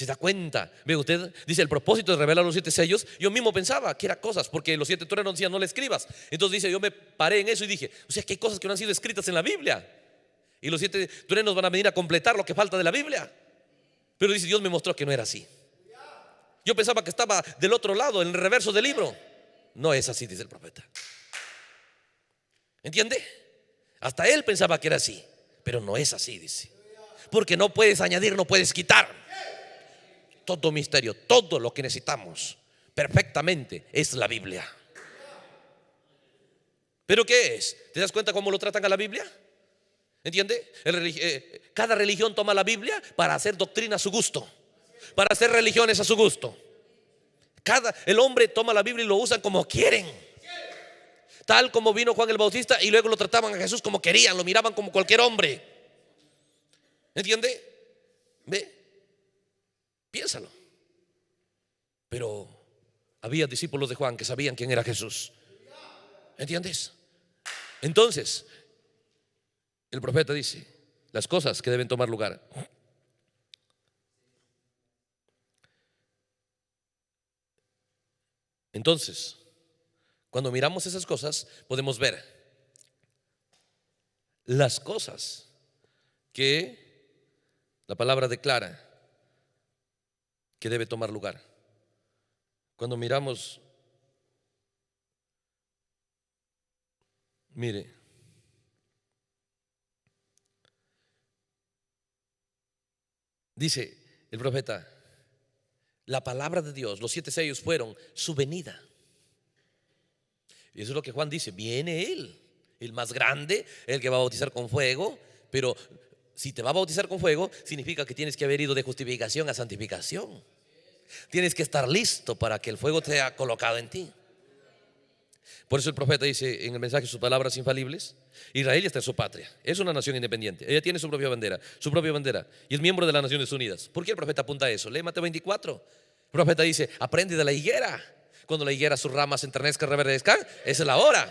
¿Se da cuenta? Ve usted, dice el propósito de revelar los 7 sellos. Yo mismo pensaba que era cosas, porque los 7 truenos decían no le escribas. Entonces dice, yo me paré en eso y dije, o sea que hay cosas que no han sido escritas en la Biblia. Y los 7 truenos van a venir a completar lo que falta de la Biblia. Pero dice, Dios me mostró que no era así. Yo pensaba que estaba del otro lado, en el reverso del libro. No es así, dice el profeta. ¿Entiende? Hasta él pensaba que era así, pero no es así, dice. Porque no puedes añadir, no puedes quitar. Todo misterio, todo lo que necesitamos perfectamente es la Biblia. ¿Pero qué es? ¿Te das cuenta cómo lo tratan a la Biblia? ¿Entiende? Cada religión toma la Biblia para hacer doctrina a su gusto, para hacer religiones a su gusto. El hombre toma la Biblia y lo usan como quieren. Tal como vino Juan el Bautista y luego lo trataban a Jesús como querían, lo miraban como cualquier hombre. ¿Entiende? Ve, piénsalo. Pero había discípulos de Juan que sabían quién era Jesús. ¿Entiendes? Entonces el profeta dice las cosas que deben tomar lugar. Entonces, cuando miramos esas cosas, podemos ver las cosas que la palabra declara que debe tomar lugar. Cuando miramos, mire, dice el profeta, la palabra de Dios, los 7 sellos fueron su venida. Y eso es lo que Juan dice, viene Él, el más grande, el que va a bautizar con fuego. Pero si te va a bautizar con fuego, significa que tienes que haber ido de justificación a santificación. Tienes que estar listo para que el fuego te haya colocado en ti. Por eso el profeta dice en el mensaje sus palabras infalibles, Israel está en su patria, es una nación independiente, ella tiene su propia bandera y es miembro de las Naciones Unidas. ¿Por qué el profeta apunta a eso? Lee Mateo 24. El profeta dice, aprende de la higuera. Cuando la higuera sus ramas se enternezcan, reverdezcan, esa es la hora.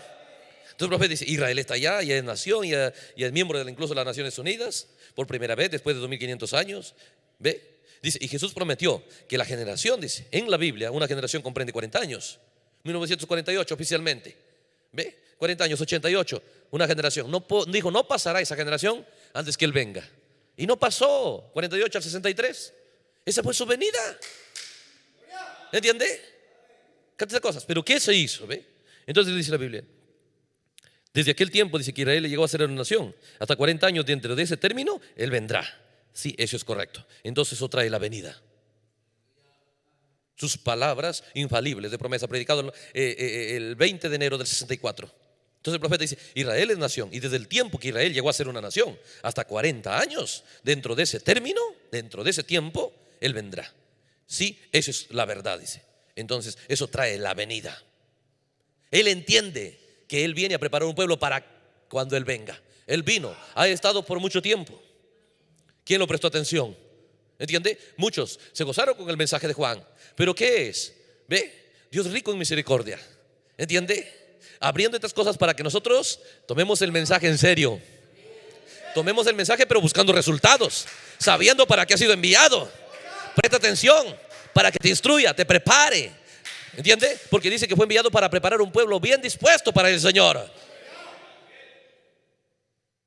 Entonces el profeta dice, Israel está allá, ya es nación, ya es miembro de incluso las Naciones Unidas, por primera vez después de 2500 años. ¿Ve? Dice, y Jesús prometió que la generación, dice, en la Biblia, una generación comprende 40 años. 1948 oficialmente. ¿Ve? 40 años, 88, una generación. Dijo, no pasará esa generación antes que Él venga. Y no pasó, 48 al 63. Esa fue su venida. ¿Entiende? Tantas cosas. Pero ¿qué se hizo? ¿Ve? Entonces dice la Biblia, desde aquel tiempo dice que Israel llegó a ser una nación. Hasta 40 años dentro de ese término Él vendrá. Sí, eso es correcto. Entonces eso trae la venida. Sus palabras infalibles de promesa, predicado el 20 de enero del 64. Entonces el profeta dice, Israel es nación. Y desde el tiempo que Israel llegó a ser una nación, hasta 40 años, dentro de ese término, dentro de ese tiempo, Él vendrá. Sí, eso es la verdad, dice. Entonces eso trae la venida. Él entiende que Él viene a preparar un pueblo para cuando Él venga. Él vino, ha estado por mucho tiempo. ¿Quién lo prestó atención? ¿Entiende? Muchos se gozaron con el mensaje de Juan. ¿Pero qué es? Ve, Dios rico en misericordia. ¿Entiende? Abriendo estas cosas para que nosotros tomemos el mensaje en serio. Tomemos el mensaje pero buscando resultados, sabiendo para qué ha sido enviado. Presta atención, para que te instruya, te prepare. ¿Entiende? Porque dice que fue enviado para preparar un pueblo bien dispuesto para el Señor.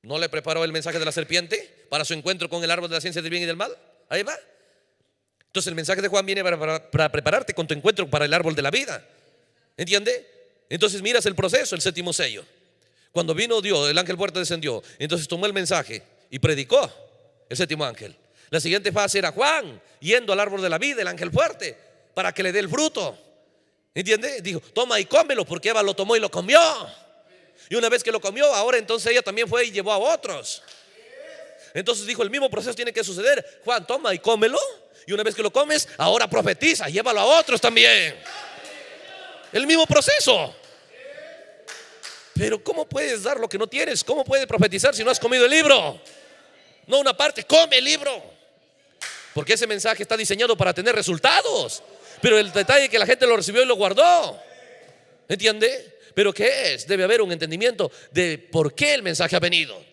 ¿No le preparó el mensaje de la serpiente para su encuentro con el árbol de la ciencia del bien y del mal? Ahí va. Entonces el mensaje de Juan viene para prepararte con tu encuentro para el árbol de la vida. ¿Entiende? Entonces miras el proceso, el 7º sello. Cuando vino Dios, el ángel fuerte descendió. Entonces tomó el mensaje y predicó el 7º ángel. La siguiente fase era Juan yendo al árbol de la vida, el ángel fuerte, para que le dé el fruto. ¿Entiende? Dijo, toma y cómelo, porque Eva lo tomó y lo comió. Y una vez que lo comió, ahora entonces ella también fue y llevó a otros. Entonces dijo, el mismo proceso tiene que suceder. Juan, toma y cómelo. Y una vez que lo comes, ahora profetiza, llévalo a otros también. El mismo proceso. Pero ¿cómo puedes dar lo que no tienes? ¿Cómo puedes profetizar si no has comido el libro? No una parte, come el libro. Porque ese mensaje está diseñado para tener resultados. Pero el detalle es que la gente lo recibió y lo guardó. ¿Entiende? Pero ¿qué es? Debe haber un entendimiento de por qué el mensaje ha venido.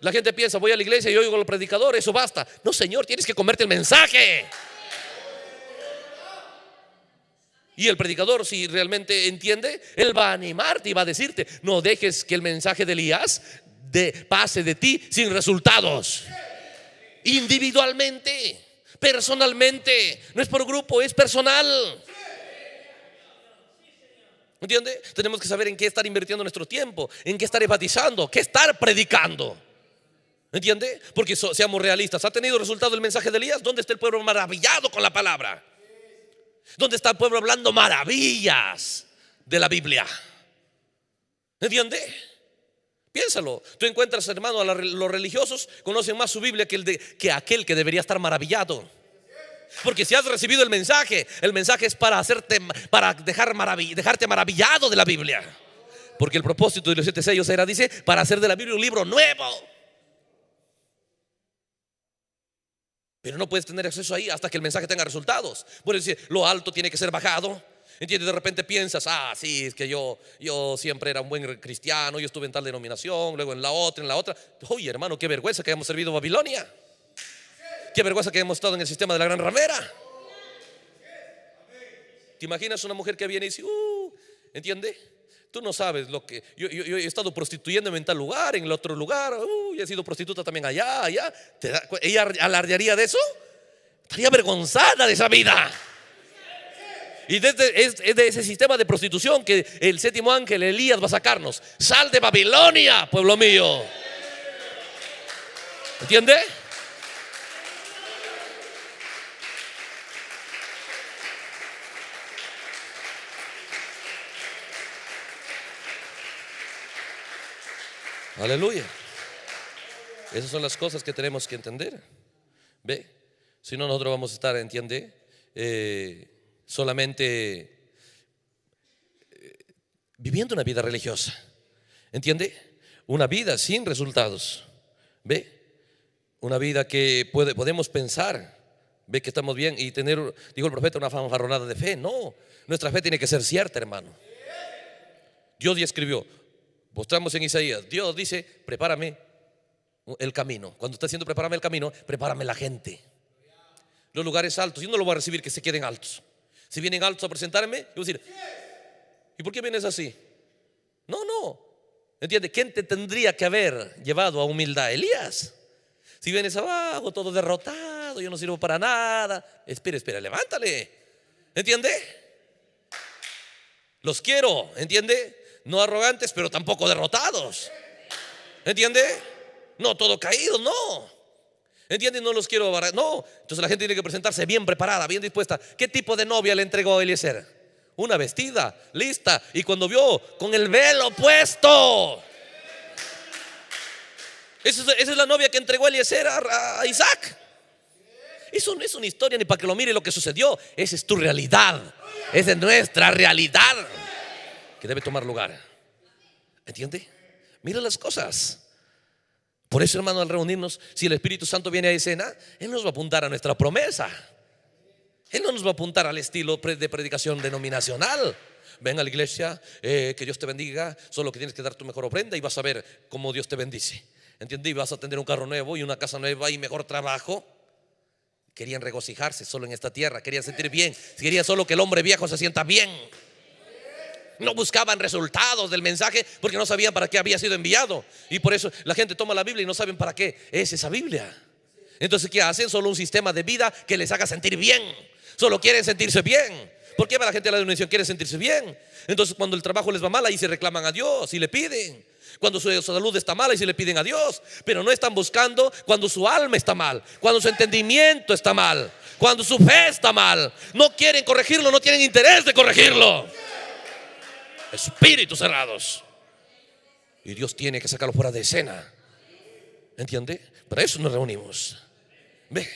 La gente piensa, voy a la iglesia y oigo al predicador, eso basta. No, Señor, tienes que comerte el mensaje. Y el predicador, si realmente entiende, él va a animarte y va a decirte: no dejes que el mensaje de Elías pase de ti sin resultados. Individualmente, personalmente, no es por grupo, es personal. ¿Entiende? Tenemos que saber en qué estar invirtiendo nuestro tiempo, en qué estar enfatizando, qué estar predicando. ¿Entiende? Porque seamos realistas. ¿Ha tenido resultado el mensaje de Elías? ¿Dónde está el pueblo maravillado con la palabra? ¿Dónde está el pueblo hablando maravillas de la Biblia? ¿Entiende? Piénsalo. Tú encuentras, hermano, a los religiosos conocen más su Biblia que aquel que debería estar maravillado. Porque si has recibido el mensaje es para hacerte, para dejarte maravillado de la Biblia. Porque el propósito de los 7 sellos era, dice, para hacer de la Biblia un libro nuevo. Pero no puedes tener acceso ahí hasta que el mensaje tenga resultados. Puedes decir, lo alto tiene que ser bajado. ¿Entiendes? De repente piensas: sí, es que yo siempre era un buen cristiano, yo estuve en tal denominación, luego en la otra. Oye, hermano, qué vergüenza que hayamos servido a Babilonia. Qué vergüenza que hemos estado en el sistema de la gran ramera. ¿Te imaginas una mujer que viene y dice: ¿entiende? Tú no sabes lo que yo he estado prostituyéndome en tal lugar, en el otro lugar, he sido prostituta también allá. ¿Ella alardearía de eso? Estaría avergonzada de esa vida. Y es de ese sistema de prostitución que el 7º ángel, Elías, va a sacarnos. Sal de Babilonia, pueblo mío. ¿Entiende? Aleluya. Esas son las cosas que tenemos que entender. Ve, si no, nosotros vamos a estar, ¿entiende? Solamente viviendo una vida religiosa. ¿Entiende? Una vida sin resultados. Ve, una vida que podemos pensar, ve, que estamos bien y tener, dijo el profeta, una fanfarronada de fe. No, nuestra fe tiene que ser cierta, hermano. Dios ya escribió. Mostramos en Isaías, Dios dice: prepárame el camino. Cuando está diciendo prepárame el camino, prepárame la gente. Los lugares altos, yo no lo voy a recibir que se queden altos. Si vienen altos a presentarme, yo voy a decir: ¿y por qué vienes así? No. ¿Entiende? ¿Quién te tendría que haber llevado a humildad? Elías. Si vienes abajo, todo derrotado, yo no sirvo para nada. Espera, levántale. ¿Entiende? Los quiero, ¿entiende? No arrogantes, pero tampoco derrotados. ¿Entiende? No todo caído, no. ¿Entiende? No los quiero barrar, no. Entonces la gente tiene que presentarse bien preparada, bien dispuesta. ¿Qué tipo de novia le entregó a Eliezer? Una vestida, lista. Y cuando vio, con el velo puesto. Esa es la novia que entregó Eliezer a Isaac. Eso no es una historia ni para que lo mire lo que sucedió. Esa es tu realidad. Esa es nuestra realidad que debe tomar lugar. ¿Entiende? Mira las cosas. Por eso, hermano, al reunirnos, si el Espíritu Santo viene a escena, Él nos va a apuntar a nuestra promesa. Él no nos va a apuntar al estilo de predicación denominacional. Ven a la iglesia, que Dios te bendiga, solo que tienes que dar tu mejor ofrenda y vas a ver cómo Dios te bendice. ¿Entiende? Y vas a tener un carro nuevo y una casa nueva y mejor trabajo. Querían regocijarse solo en esta tierra, querían sentir bien, querían solo que el hombre viejo se sienta bien. No buscaban resultados del mensaje porque no sabían para qué había sido enviado. Y por eso la gente toma la Biblia y no saben para qué es esa Biblia. Entonces, ¿qué hacen? Solo un sistema de vida que les haga sentir bien. Solo quieren sentirse bien. ¿Por qué va la gente a la denominación? Quiere sentirse bien. Entonces, cuando el trabajo les va mal, ahí se reclaman a Dios y le piden. Cuando su salud está mala, y se le piden a Dios. Pero no están buscando cuando su alma está mal, cuando su entendimiento está mal, cuando su fe está mal. No quieren corregirlo, no tienen interés de corregirlo. Espíritus cerrados. Y Dios tiene que sacarlo fuera de escena. ¿Entiende? Para eso nos reunimos. Ve.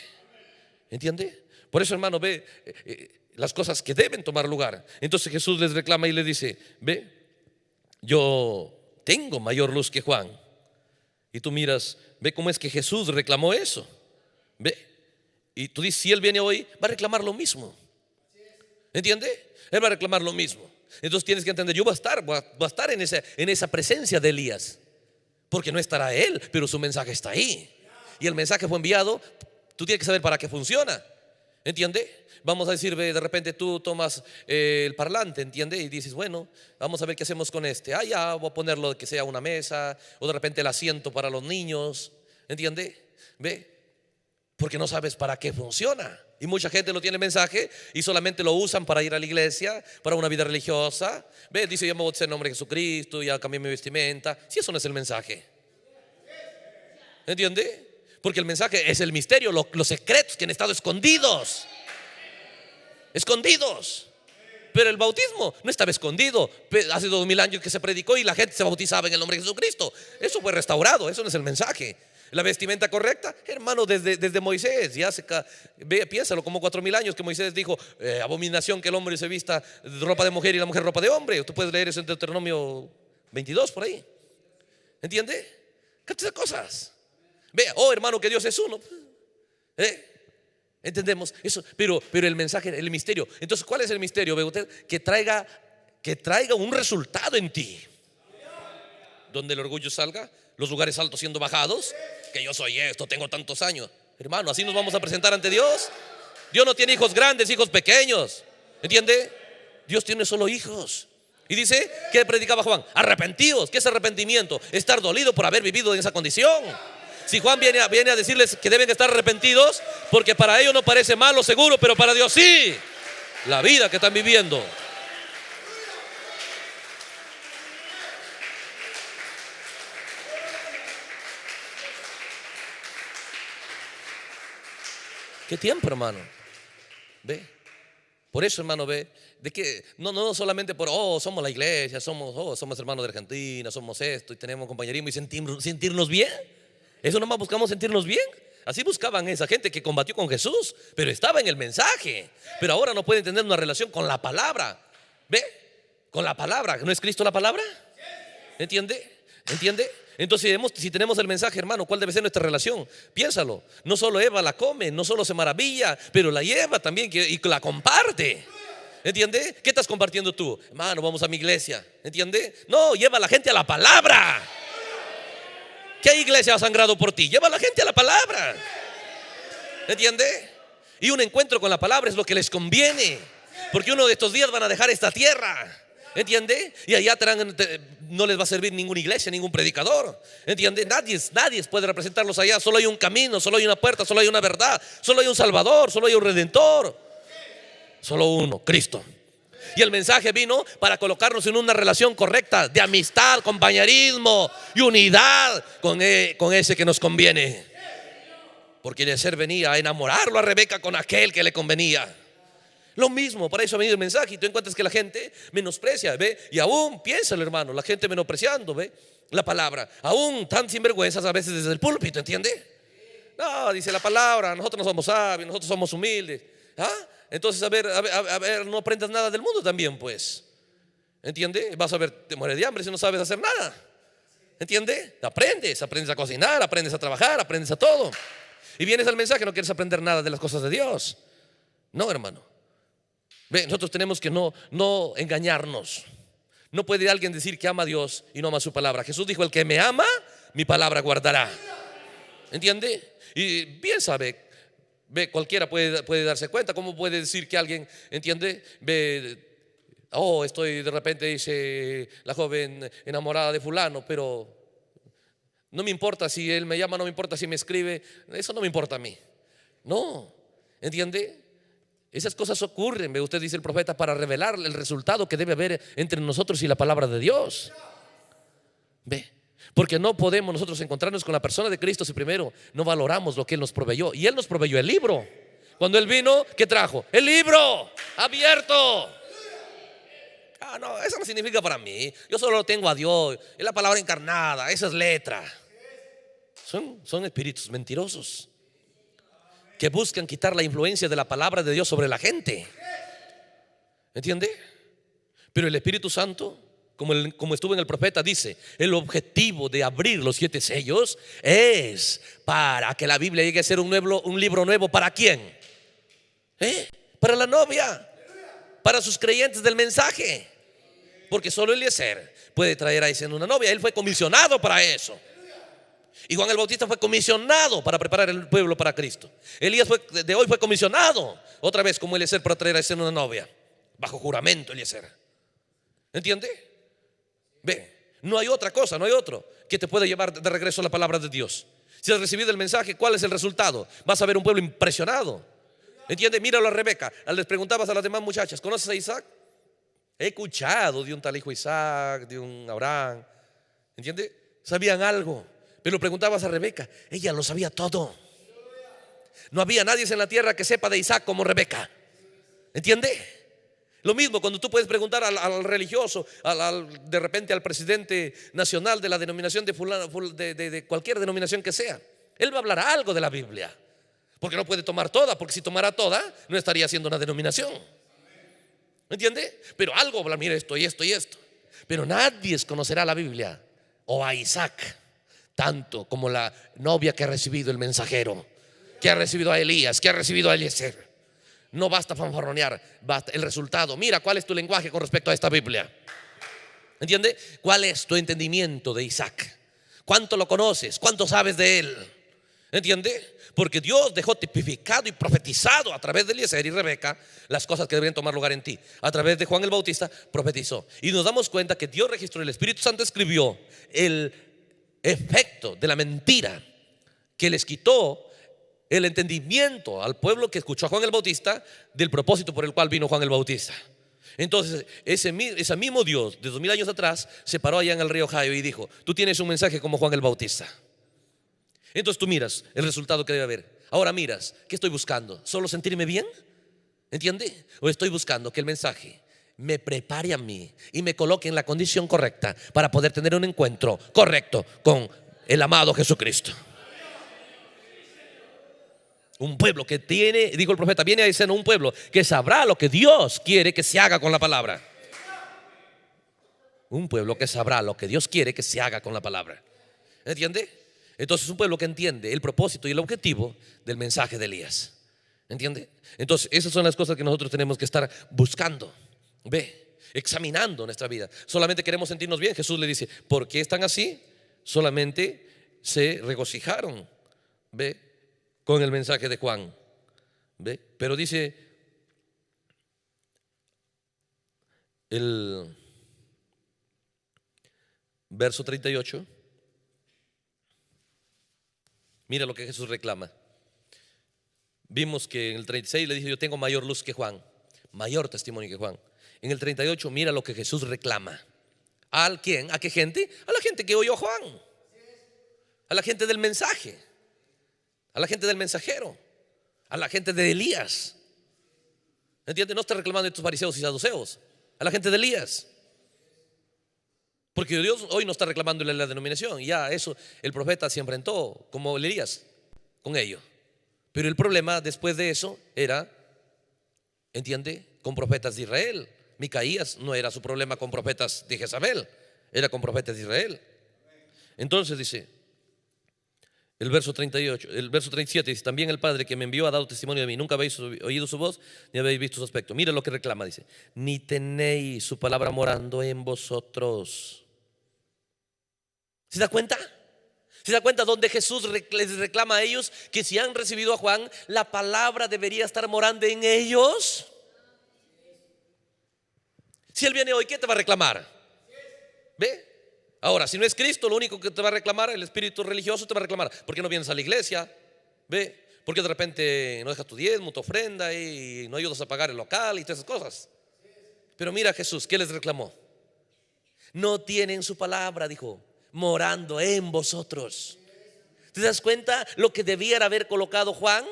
¿Entiende? Por eso, hermano, ve las cosas que deben tomar lugar. Entonces Jesús les reclama y les dice: ve, yo tengo mayor luz que Juan. Y tú miras, ve cómo es que Jesús reclamó eso. Ve. Y tú dices, si Él viene hoy, va a reclamar lo mismo. ¿Entiende? Él va a reclamar lo mismo. Entonces tienes que entender, yo voy a estar en esa presencia de Elías. Porque no estará él, pero su mensaje está ahí. Y el mensaje fue enviado. Tú tienes que saber para qué funciona. ¿Entiende? Vamos a decir, de repente tú tomas el parlante, ¿entiende? Y dices, bueno, vamos a ver qué hacemos con este. Ah, ya voy a ponerlo que sea una mesa, o de repente el asiento para los niños, ¿entiende? ¿Ve? Porque no sabes para qué funciona. Y mucha gente no tiene mensaje y solamente lo usan para ir a la iglesia, para una vida religiosa. ¿Ve? Dice, yo me bauticé en nombre de Jesucristo, ya cambié mi vestimenta. Si eso no es el mensaje, ¿entiende? Porque el mensaje es el misterio, los secretos que han estado escondidos. Escondidos. Pero el bautismo no estaba escondido. Hace 2000 años que se predicó y la gente se bautizaba en el nombre de Jesucristo. Eso fue restaurado, eso no es el mensaje. La vestimenta correcta, hermano, desde Moisés, ya piénsalo, como 4000 años que Moisés dijo, abominación que el hombre se vista de ropa de mujer y la mujer ropa de hombre. Tú puedes leer eso en Deuteronomio 22 por ahí. ¿Entiende? ¿Qué cosas? Vea, oh hermano, que Dios es uno. Entendemos eso, pero el mensaje, el misterio. Entonces, ¿cuál es el misterio? Ve usted, que traiga un resultado en ti. Donde el orgullo salga, los lugares altos siendo bajados. Que yo soy esto, tengo tantos años. Hermano, así nos vamos a presentar ante Dios. Dios no tiene hijos grandes, hijos pequeños. ¿Entiende? Dios tiene solo hijos. Y dice, ¿qué predicaba Juan? Arrepentidos. ¿Qué es arrepentimiento? Estar dolido por haber vivido en esa condición. Si Juan viene a decirles que deben estar arrepentidos, porque para ellos no parece malo, seguro, pero para Dios sí. La vida que están viviendo. ¿Qué tiempo, hermano? Ve. Por eso, hermano, ve, de que no solamente por somos la iglesia, somos hermanos de Argentina, somos esto y tenemos compañerismo y sentirnos bien. Eso nomás buscamos sentirnos bien. Así buscaban esa gente que combatió con Jesús, pero estaba en el mensaje. Pero ahora no pueden tener una relación con la palabra. ¿Ve? Con la palabra. ¿No es Cristo la palabra? ¿Entiende? Entonces, si tenemos el mensaje, hermano, ¿cuál debe ser nuestra relación? Piénsalo. No solo Eva la come, no solo se maravilla, pero la lleva también y la comparte. ¿Entiende? ¿Qué estás compartiendo tú? Hermano, vamos a mi iglesia. ¿Entiende? No, lleva a la gente a la palabra. ¿Qué iglesia ha sangrado por ti? Lleva a la gente a la palabra. ¿Entiende? Y un encuentro con la palabra es lo que les conviene, porque uno de estos días van a dejar esta tierra. ¿Entiende? Y allá no les va a servir ninguna iglesia, ningún predicador. ¿Entiende? Nadie puede representarlos allá. Solo hay un camino, solo hay una puerta, solo hay una verdad, solo hay un Salvador, solo hay un Redentor. Solo uno, Cristo. Y el mensaje vino para colocarnos en una relación correcta de amistad, compañerismo y unidad con ese que nos conviene. Porque Eliezer venía a enamorarlo a Rebeca con aquel que le convenía. Lo mismo, para eso ha venido el mensaje. Y tú encuentras que la gente menosprecia, ¿ve? Y aún, piénsalo, hermano, la gente menospreciando, ¿ve? La palabra, aún tan sinvergüenzas a veces desde el púlpito, ¿entiende? No, dice la palabra, nosotros no somos sabios, nosotros somos humildes. Entonces, a ver, no aprendas nada del mundo también, pues. ¿Entiende? Vas a ver, te mueres de hambre si no sabes hacer nada. ¿Entiende? Aprendes a cocinar, aprendes a trabajar, aprendes a todo. Y vienes al mensaje, no quieres aprender nada de las cosas de Dios. No, hermano. Ve, nosotros tenemos que no engañarnos. No puede alguien decir que ama a Dios y no ama su palabra. Jesús dijo, el que me ama, mi palabra guardará. ¿Entiende? Y bien sabe, ve, cualquiera puede darse cuenta. ¿Cómo puede decir que alguien, entiende? Ve, estoy de repente, dice la joven, enamorada de fulano, pero no me importa si él me llama, no me importa si me escribe, eso no me importa a mí. No, ¿entiende? Esas cosas ocurren, ve, usted dice el profeta, para revelar el resultado que debe haber entre nosotros y la palabra de Dios. Ve, porque no podemos nosotros encontrarnos con la persona de Cristo si primero no valoramos lo que Él nos proveyó. Y Él nos proveyó el libro. Cuando Él vino, ¿qué trajo? El libro abierto. No, eso no significa para mí. Yo solo lo tengo a Dios. Es la palabra encarnada, esa es letra. Son espíritus mentirosos que buscan quitar la influencia de la palabra de Dios sobre la gente. ¿Entiende? Pero el Espíritu Santo, como estuvo en el profeta, dice: el objetivo de abrir los 7 sellos es para que la Biblia llegue a ser un libro nuevo. ¿Para quién? Para la novia, para sus creyentes del mensaje. Porque solo Eliezer puede traer a esa una novia. Él fue comisionado para eso. Y Juan el Bautista fue comisionado para preparar el pueblo para Cristo. Elías de hoy fue comisionado otra vez como Eliezer para traer a escena una novia, bajo juramento Eliezer. ¿Entiende? Ve, no hay otra cosa, no hay otro que te pueda llevar de regreso a la palabra de Dios. Si has recibido el mensaje, ¿cuál es el resultado? Vas a ver un pueblo impresionado. ¿Entiende? Míralo a Rebeca. Les preguntabas a las demás muchachas, ¿conoces a Isaac? He escuchado de un tal hijo Isaac, de un Abraham. ¿Entiende? Sabían algo. Pero preguntabas a Rebeca, ella lo sabía todo. No había nadie en la tierra que sepa de Isaac como Rebeca. ¿Entiende? Lo mismo cuando tú puedes preguntar al religioso, de repente al presidente nacional de la denominación de fulano, de cualquier denominación que sea. Él va a hablar algo de la Biblia, porque no puede tomar toda, porque si tomara toda no estaría haciendo una denominación. ¿Entiende? Pero algo habla, mira esto y esto y esto. Pero nadie conocerá la Biblia o a Isaac tanto como la novia que ha recibido el mensajero, que ha recibido a Elías, que ha recibido a Eliezer. No basta fanfarronear, basta el resultado. Mira cuál es tu lenguaje con respecto a esta Biblia. ¿Entiende? ¿Cuál es tu entendimiento de Isaac? ¿Cuánto lo conoces? ¿Cuánto sabes de él? ¿Entiende? Porque Dios dejó tipificado y profetizado a través de Eliezer y Rebeca las cosas que deberían tomar lugar en ti. A través de Juan el Bautista profetizó. Y nos damos cuenta que Dios registró, el Espíritu Santo escribió el efecto de la mentira que les quitó el entendimiento al pueblo que escuchó a Juan el Bautista del propósito por el cual vino Juan el Bautista. Entonces ese mismo Dios de 2000 años atrás se paró allá en el río Ohio y dijo: tú tienes un mensaje como Juan el Bautista. Entonces tú miras el resultado que debe haber. Ahora miras, ¿qué estoy buscando? ¿Solo sentirme bien? ¿Entiende? ¿O estoy buscando que el mensaje me prepare a mí y me coloque en la condición correcta para poder tener un encuentro correcto con el amado Jesucristo? Un pueblo que tiene, dijo el profeta, viene a decir un pueblo que sabrá lo que Dios quiere que se haga con la palabra. Un pueblo que sabrá lo que Dios quiere que se haga con la palabra. ¿Entiende? Entonces un pueblo que entiende el propósito y el objetivo del mensaje de Elías. ¿Entiende? Entonces esas son las cosas que nosotros tenemos que estar buscando. Ve, examinando nuestra vida. Solamente queremos sentirnos bien. Jesús le dice: ¿por qué están así? Solamente se regocijaron, ve, con el mensaje de Juan. ¿Ve? Pero dice el verso 38. Mira lo que Jesús reclama. Vimos que en el 36 le dice: yo tengo mayor luz que Juan, mayor testimonio que Juan. En el 38 mira lo que Jesús reclama. ¿Al quién? ¿A qué gente? A la gente que oyó a Juan, a la gente del mensaje, a la gente del mensajero, a la gente de Elías. ¿Entiendes? No está reclamando a estos fariseos y saduceos, a la gente de Elías. Porque Dios hoy no está reclamándole la denominación. Ya eso el profeta se enfrentó como Elías con ello. Pero el problema después de eso era, ¿entiende? Con profetas de Israel. Micaías no era su problema con profetas de Jezabel, era con profetas de Israel. Entonces dice el verso 38, el verso 37 dice: también el Padre que me envió ha dado testimonio de mí. Nunca habéis oído su voz ni habéis visto su aspecto. Mira lo que reclama, dice: ni tenéis su palabra morando en vosotros. ¿Se da cuenta? ¿Se da cuenta donde Jesús les reclama a ellos que si han recibido a Juan, la palabra debería estar morando en ellos? Si Él viene hoy, ¿qué te va a reclamar? ¿Ve? Ahora, si no es Cristo, lo único que te va a reclamar, el espíritu religioso te va a reclamar: ¿por qué no vienes a la iglesia? ¿Ve? ¿Por qué de repente no dejas tu diezmo, tu ofrenda y no ayudas a pagar el local y todas esas cosas? Pero mira Jesús, ¿qué les reclamó? No tienen su palabra, dijo, morando en vosotros. ¿Te das cuenta lo que debiera haber colocado Juan?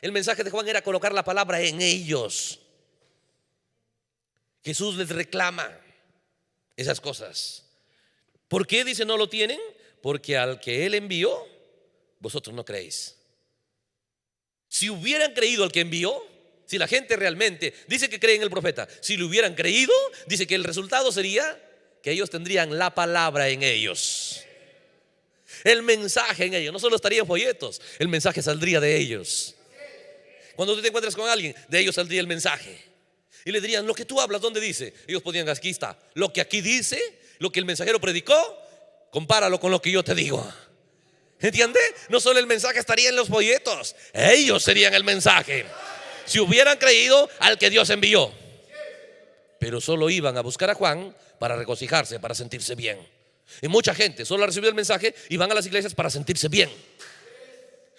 El mensaje de Juan era colocar la palabra en ellos. Jesús les reclama esas cosas. ¿Por qué dice no lo tienen? Porque al que Él envió, vosotros no creéis. Si hubieran creído al que envió, si la gente realmente dice que cree en el profeta, si le hubieran creído, dice que el resultado sería que ellos tendrían la palabra en ellos, el mensaje en ellos. No solo estaría en folletos, el mensaje saldría de ellos. Cuando tú te encuentras con alguien, de ellos saldría el mensaje. Y le dirían: lo que tú hablas, ¿dónde dice? Ellos podrían: aquí está, lo que aquí dice, lo que el mensajero predicó, compáralo con lo que yo te digo. ¿Entiende? No solo el mensaje estaría en los folletos, ellos serían el mensaje si hubieran creído al que Dios envió. Pero solo iban a buscar a Juan para regocijarse, para sentirse bien. Y mucha gente solo ha recibido el mensaje y van a las iglesias para sentirse bien.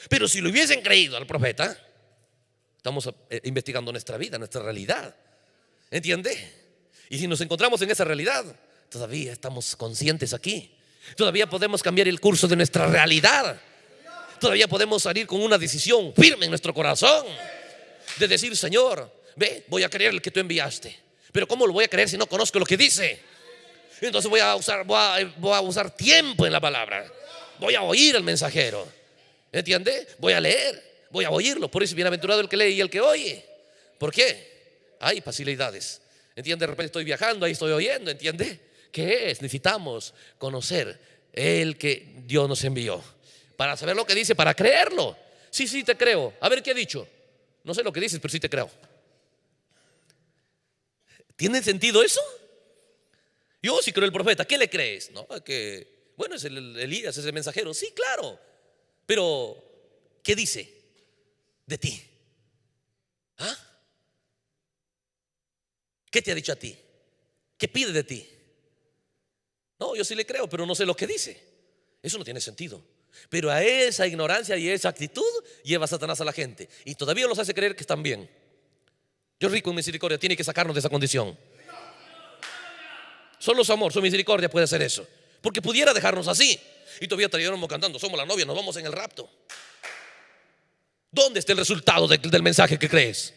Pero si lo hubiesen creído al profeta, estamos investigando nuestra vida, nuestra realidad. ¿Entiende? Y si nos encontramos en esa realidad, todavía estamos conscientes aquí. Todavía podemos cambiar el curso de nuestra realidad. Todavía podemos salir con una decisión firme en nuestro corazón de decir: Señor, ve, voy a creer el que tú enviaste. Pero ¿cómo lo voy a creer si no conozco lo que dice? Entonces voy a usar tiempo en la palabra. Voy a oír al mensajero. ¿Entiende? Voy a leer, voy a oírlo. Por eso bienaventurado el que lee y el que oye. ¿Por qué? Hay facilidades. ¿Entiende? De repente estoy viajando, ahí estoy oyendo. ¿Entiende? ¿Qué es? Necesitamos conocer el que Dios nos envió para saber lo que dice, para creerlo. Sí, sí, te creo. A ver, ¿qué ha dicho? No sé lo que dices, pero sí te creo. ¿Tiene sentido eso? Yo sí creo el profeta. ¿Qué le crees? No, que bueno, es el Elías, es el mensajero. Sí, claro. Pero ¿qué dice de ti? ¿Ah? ¿Qué te ha dicho a ti? ¿Qué pide de ti? No, yo sí le creo, pero no sé lo que dice. Eso no tiene sentido. Pero a esa ignorancia y esa actitud lleva Satanás a la gente y todavía los hace creer que están bien. Dios rico en misericordia tiene que sacarnos de esa condición. Solo su amor, su misericordia puede hacer eso. Porque pudiera dejarnos así y todavía estaríamos cantando: somos la novia, nos vamos en el rapto. ¿Dónde está el resultado del mensaje que crees?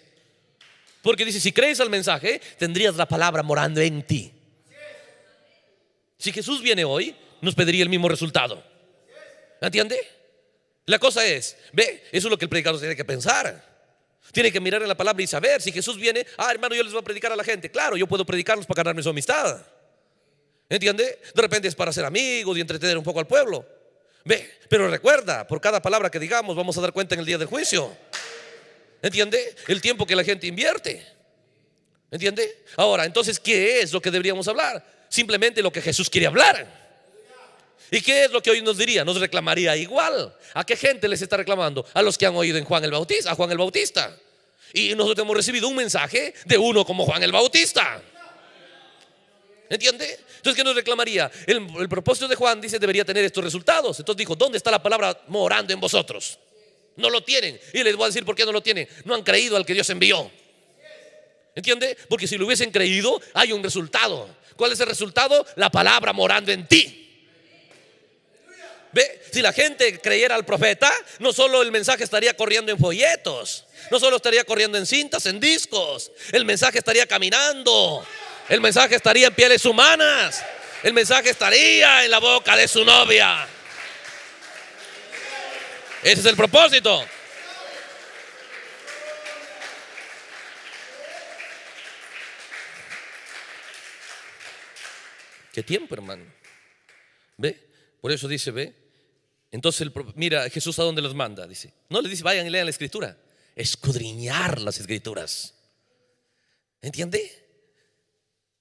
Porque dice: si crees al mensaje, tendrías la palabra morando en ti. Si Jesús viene hoy, nos pediría el mismo resultado. ¿Entiende? La cosa es, ve, eso es lo que el predicador tiene que pensar. Tiene que mirar en la palabra y saber si Jesús viene. Hermano, yo les voy a predicar a la gente. Claro, yo puedo predicarlos para ganarme su amistad. ¿Entiende? De repente es para ser amigos y entretener un poco al pueblo. Ve, pero recuerda, por cada palabra que digamos vamos a dar cuenta en el día del juicio. ¿Entiende? El tiempo que la gente invierte. ¿Entiende? Ahora, entonces, ¿qué es lo que deberíamos hablar? Simplemente lo que Jesús quiere hablar. ¿Y qué es lo que hoy nos diría? Nos reclamaría igual. ¿A qué gente les está reclamando? A los que han oído en Juan el Bautista, a Juan el Bautista. Y nosotros hemos recibido un mensaje de uno como Juan el Bautista. ¿Entiende? Entonces, ¿qué nos reclamaría? El propósito de Juan dice debería tener estos resultados. Entonces dijo: ¿dónde está la palabra morando en vosotros? No lo tienen. Y les voy a decir por qué no lo tienen. No han creído al que Dios envió. ¿Entiende? Porque si lo hubiesen creído, hay un resultado. ¿Cuál es el resultado? La palabra morando en ti. ¿Ve? Si la gente creyera al profeta, no solo el mensaje estaría corriendo en folletos, no solo estaría corriendo en cintas, en discos. El mensaje estaría caminando. El mensaje estaría en pieles humanas. El mensaje estaría en la boca de su novia. Ese es el propósito. ¿Qué tiempo, hermano? ¿Ve? Por eso dice, ve. Entonces, mira, Jesús a dónde los manda. Dice, no les dice vayan y lean la escritura, escudriñar las escrituras. ¿Entiende?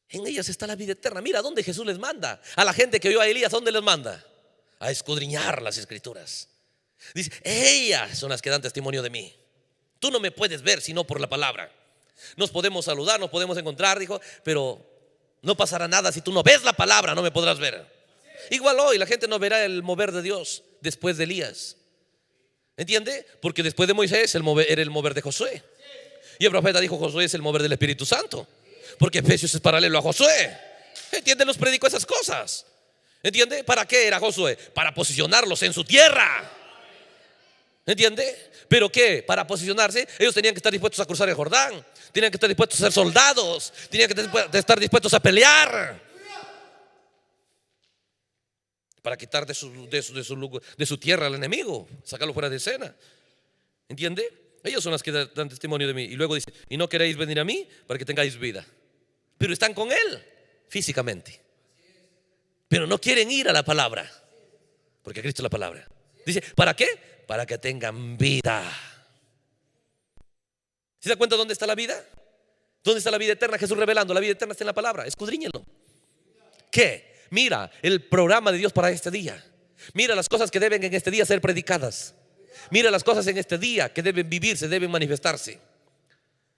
En ellas está la vida eterna. Mira, ¿a dónde Jesús les manda? A la gente que oyó a Elías, ¿a dónde les manda? A escudriñar las escrituras. Dice, ellas son las que dan testimonio de mí. Tú no me puedes ver sino por la palabra. Nos podemos saludar, nos podemos encontrar, dijo, pero no pasará nada si tú no ves la palabra, no me podrás ver. Igual hoy la gente no verá el mover de Dios después de Elías. ¿Entiende? Porque después de Moisés era el mover de Josué. Y el profeta dijo: Josué es el mover del Espíritu Santo, porque Efesios es paralelo a Josué. ¿Entiende? Nos predicó esas cosas. ¿Entiende? ¿Para qué era Josué? Para posicionarlos en su tierra. ¿Entiende? ¿Pero qué? Para posicionarse, ellos tenían que estar dispuestos a cruzar el Jordán. Tenían que estar dispuestos a ser soldados. Tenían que estar dispuestos a pelear para quitar de su tierra al enemigo, sacarlo fuera de escena. ¿Entiende? Ellos son los que dan testimonio de mí. Y luego dice: y no queréis venir a mí para que tengáis vida. Pero están con Él físicamente, pero no quieren ir a la palabra, porque Cristo es la palabra. Dice: ¿para qué? Para que tengan vida. ¿Se da cuenta dónde está la vida? ¿Dónde está la vida eterna? Jesús revelando, la vida eterna está en la palabra. Escudriñenlo. ¿Qué? Mira el programa de Dios para este día. Mira las cosas que deben en este día ser predicadas. Mira las cosas en este día que deben vivirse, deben manifestarse.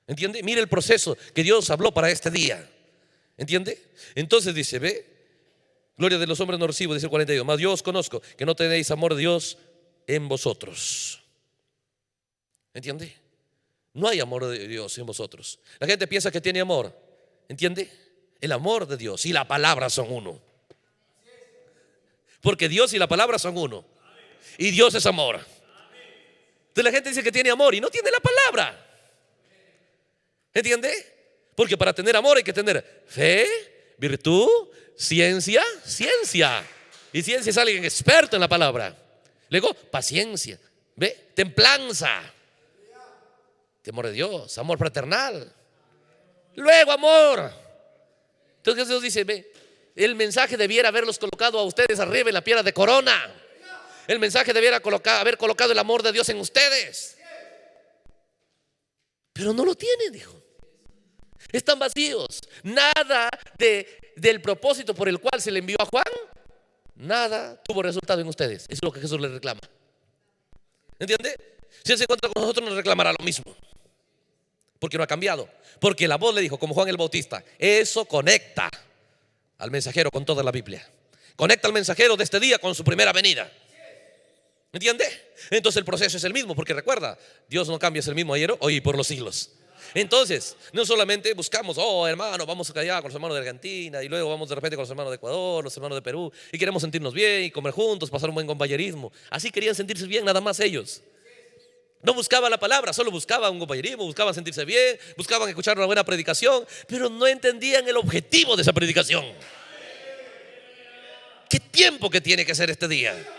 ¿Entiende? Mira el proceso que Dios habló para este día. ¿Entiende? Entonces dice, ve, gloria de los hombres no recibo, dice el 42. Mas yo os conozco que no tenéis amor de Dios en vosotros. ¿Entiende? No hay amor de Dios en vosotros. La gente piensa que tiene amor. ¿Entiende? El amor de Dios y la palabra son uno. Porque Dios y la palabra son uno. Y Dios es amor. Entonces la gente dice que tiene amor y no tiene la palabra. ¿Entiende? Porque para tener amor hay que tener fe, virtud, ciencia. Y ciencia es alguien experto en la palabra. Luego, paciencia. ¿Ve? Templanza. Temor de Dios, amor fraternal. Luego amor. Entonces Jesús dice, ve, el mensaje debiera haberlos colocado a ustedes arriba en la piedra de corona. El mensaje debiera haber colocado el amor de Dios en ustedes. Pero no lo tienen, dijo. Están vacíos. Nada del propósito por el cual se le envió a Juan, nada tuvo resultado en ustedes. Eso es lo que Jesús les reclama. ¿Entiende? Si Él se encuentra con nosotros, nos reclamará lo mismo. Porque no ha cambiado. Porque la voz le dijo, como Juan el Bautista, eso conecta al mensajero con toda la Biblia. Conecta al mensajero de este día con su primera venida. ¿Entiende? Entonces el proceso es el mismo. Porque recuerda, Dios no cambia, es el mismo ayer, hoy y por los siglos. Entonces, no solamente buscamos, oh hermano, vamos allá con los hermanos de Argentina, y luego vamos de repente con los hermanos de Ecuador, los hermanos de Perú, y queremos sentirnos bien y comer juntos, pasar un buen compañerismo. Así querían sentirse bien nada más ellos. No buscaban la palabra, solo buscaban un compañerismo, buscaban sentirse bien, buscaban escuchar una buena predicación, pero no entendían el objetivo de esa predicación. ¿Qué tiempo que tiene que ser este día?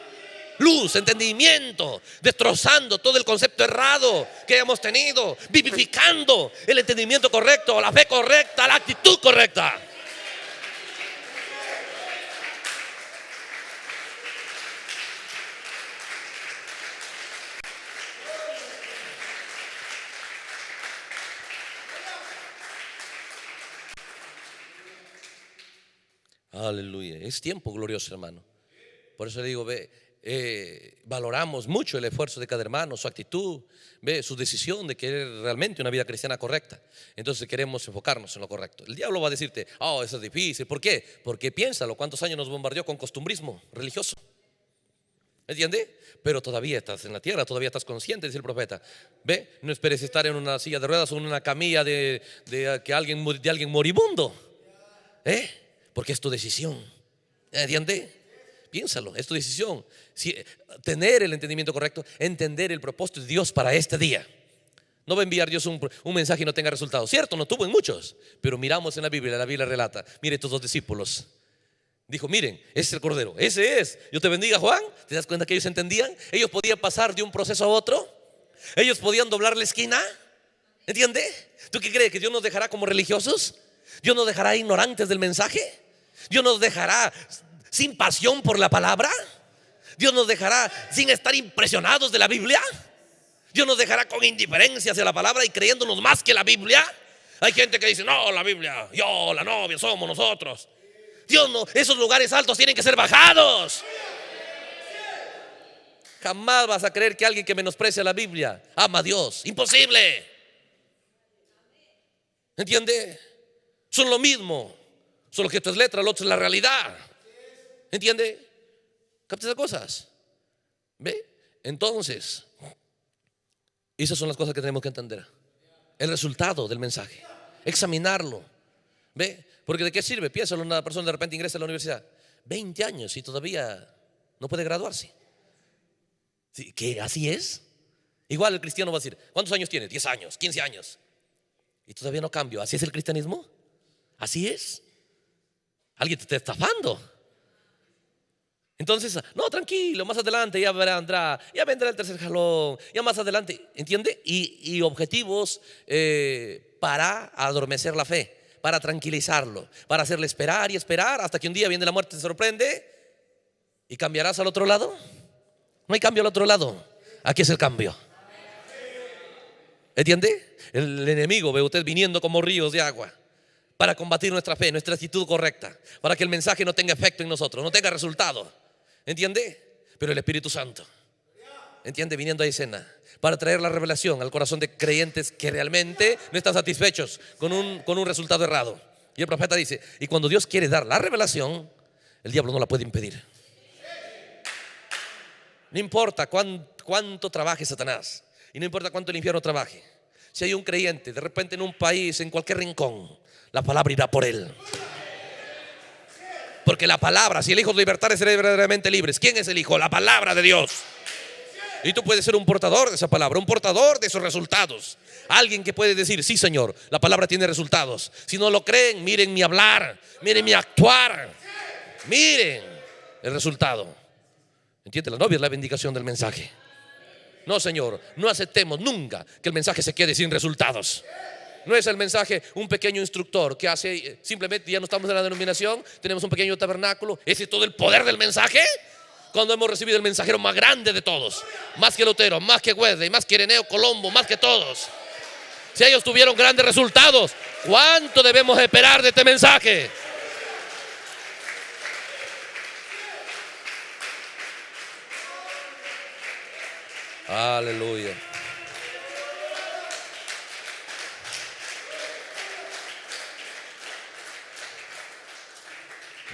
Luz, entendimiento, destrozando todo el concepto errado que hemos tenido, vivificando el entendimiento correcto, la fe correcta, la actitud correcta. Aleluya, es tiempo glorioso, hermano. Por eso le digo, valoramos mucho el esfuerzo de cada hermano, su actitud, su decisión de querer realmente una vida cristiana correcta. Entonces queremos enfocarnos en lo correcto. El diablo va a decirte, oh, eso es difícil. ¿Por qué? Porque piénsalo, ¿cuántos años nos bombardeó con costumbrismo religioso? ¿Entiende? Pero todavía estás en la tierra, todavía estás consciente, dice el profeta. No esperes estar en una silla de ruedas o en una camilla de alguien moribundo. Porque es tu decisión. ¿Entiende? Piénsalo, es tu decisión. Tener el entendimiento correcto, entender el propósito de Dios para este día. No va a enviar Dios un mensaje y no tenga resultados. Cierto, no tuvo en muchos, pero miramos en la Biblia relata. Mire, estos dos discípulos. Dijo, miren, ese es el Cordero, ese es. Yo te bendiga, Juan. ¿Te das cuenta que ellos entendían? Ellos podían pasar de un proceso a otro. Ellos podían doblar la esquina. ¿Entiende? ¿Tú qué crees? ¿Que Dios nos dejará como religiosos? ¿Dios nos dejará ignorantes del mensaje? ¿Dios nos dejará sin pasión por la palabra? ¿Dios nos dejará sin estar impresionados de la Biblia? ¿Dios nos dejará con indiferencia hacia la palabra y creyéndonos más que la Biblia? Hay gente que dice, no, la Biblia, yo, la novia, somos nosotros. Dios no, esos lugares altos tienen que ser bajados. Jamás vas a creer que alguien que menosprecia la Biblia ama a Dios. Imposible. ¿Entiende? Son lo mismo, solo que esto es letra, lo otro es la realidad. ¿Entiende? ¿Captas esas cosas? ¿Ve? Entonces, esas son las cosas que tenemos que entender. El resultado del mensaje, examinarlo. ¿Ve? Porque ¿de qué sirve? Piénsalo, una persona de repente ingresa a la universidad 20 años y todavía no puede graduarse. ¿Qué? ¿Así es? Igual el cristiano va a decir, ¿cuántos años tiene? 10 años, 15 años. Y todavía no cambio. ¿Así es el cristianismo? ¿Así es? Alguien te está estafando. Entonces, no, tranquilo, más adelante ya vendrá el tercer jalón, ya más adelante, ¿entiende? Y objetivos para adormecer la fe, para tranquilizarlo, para hacerle esperar y esperar hasta que un día viene la muerte, te sorprende y cambiarás al otro lado. No hay cambio al otro lado, aquí es el cambio. ¿Entiende? El enemigo, ve usted, viniendo como ríos de agua para combatir nuestra fe, nuestra actitud correcta, para que el mensaje no tenga efecto en nosotros, no tenga resultado. ¿Entiende? pero el Espíritu Santo, entiende, viniendo a escena para traer la revelación al corazón de creyentes que realmente no están satisfechos con un resultado errado. Y el profeta dice, y cuando Dios quiere dar la revelación, el diablo no la puede impedir. No importa cuánto trabaje Satanás, y no importa cuánto el infierno trabaje. Si hay un creyente de repente en un país, en cualquier rincón, la palabra irá por él. Porque la palabra, si el Hijo de libertad será verdaderamente libres. ¿Quién es el Hijo? La palabra de Dios. Y tú puedes ser un portador de esa palabra, un portador de esos resultados. Alguien que puede decir, sí Señor, la palabra tiene resultados. Si no lo creen, miren mi hablar, miren mi actuar, miren el resultado. ¿Entiendes? La novia es la vindicación del mensaje. No Señor, no aceptemos nunca que el mensaje se quede sin resultados. No es el mensaje un pequeño instructor que hace, simplemente ya no estamos en la denominación, tenemos un pequeño tabernáculo. ¿Ese es todo el poder del mensaje? Cuando hemos recibido el mensajero más grande de todos, más que Lutero, más que Wesley, más que Ireneo, Colombo, más que todos. Si ellos tuvieron grandes resultados, ¿cuánto debemos esperar de este mensaje? Aleluya.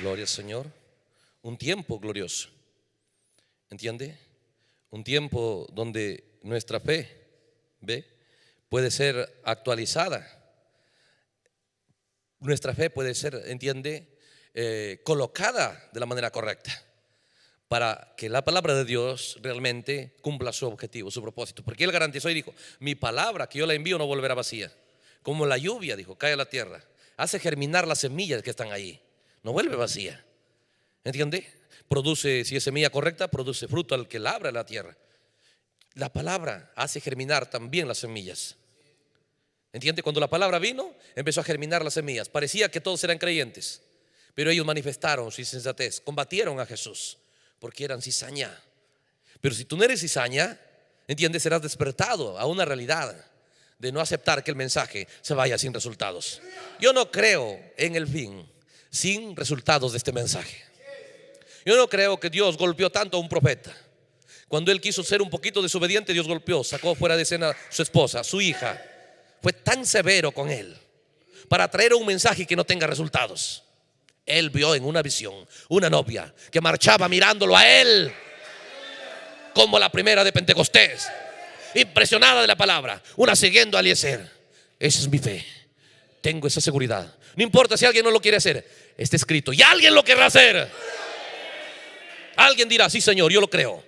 Gloria al Señor. Un tiempo glorioso, ¿entiende? Un tiempo donde nuestra fe, ¿ve?, puede ser actualizada. Nuestra fe puede ser, ¿entiende?, colocada de la manera correcta, para que la palabra de Dios realmente cumpla su objetivo, su propósito. Porque Él garantizó y dijo, mi palabra que yo la envío no volverá vacía. Como la lluvia, dijo, cae a la tierra, hace germinar las semillas que están ahí, no vuelve vacía. ¿Entiende? Produce, si es semilla correcta, produce fruto al que labra la tierra. La palabra hace germinar también las semillas. ¿Entiende? Cuando la palabra vino, empezó a germinar las semillas. Parecía que todos eran creyentes, pero ellos manifestaron su insensatez, combatieron a Jesús, porque eran cizaña. Pero si tú no eres cizaña, ¿entiendes?, serás despertado a una realidad de no aceptar que el mensaje se vaya sin resultados. Yo no creo en el fin sin resultados de este mensaje. Yo no creo que Dios golpeó tanto a un profeta. Cuando él quiso ser un poquito desobediente, Dios golpeó, sacó fuera de escena a su esposa, su hija. Fue tan severo con él para traer un mensaje que no tenga resultados. Él vio en una visión una novia que marchaba mirándolo a él, como la primera de Pentecostés, impresionada de la palabra, una siguiendo a Eliezer. Esa es mi fe, tengo esa seguridad. No importa si alguien no lo quiere hacer, está escrito y alguien lo querrá hacer. Alguien dirá, sí Señor, yo lo creo.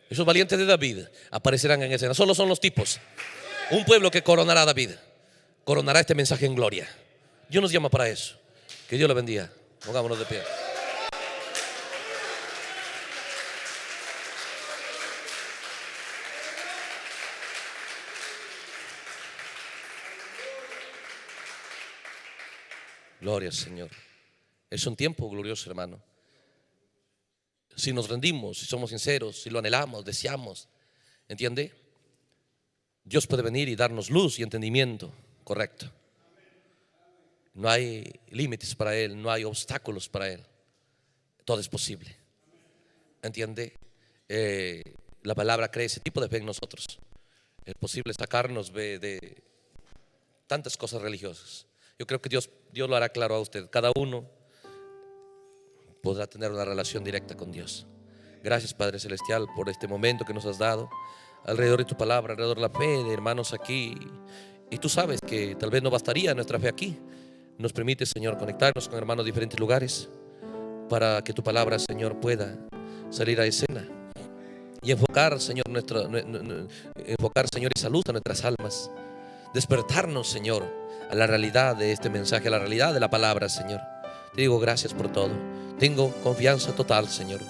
Esos valientes de David aparecerán en escena. Solo son los tipos. Un pueblo que coronará a David, coronará este mensaje en gloria. Dios nos llama para eso. Que Dios le bendiga. Pongámonos de pie. Gloria al Señor. Es un tiempo glorioso, hermano. Si nos rendimos, si somos sinceros, si lo anhelamos, deseamos, ¿entiende? Dios puede venir y darnos luz y entendimiento correcto. No hay límites para Él, no hay obstáculos para Él. Todo es posible. ¿Entiende? La palabra crea ese tipo de fe en nosotros. Es posible sacarnos de tantas cosas religiosas. Yo creo que Dios lo hará claro a usted. Cada uno podrá tener una relación directa con Dios. Gracias, Padre Celestial, por este momento que nos has dado alrededor de tu palabra, alrededor de la fe de hermanos aquí. Y tú sabes que tal vez no bastaría nuestra fe aquí. Nos permite, Señor, conectarnos con hermanos de diferentes lugares para que tu palabra, Señor, pueda salir a escena y enfocar, Señor, enfocar, Señor, esa luz a nuestras almas. Despertarnos, Señor, a la realidad de este mensaje, a la realidad de la palabra, Señor. Te digo gracias por todo. Tengo confianza total, Señor,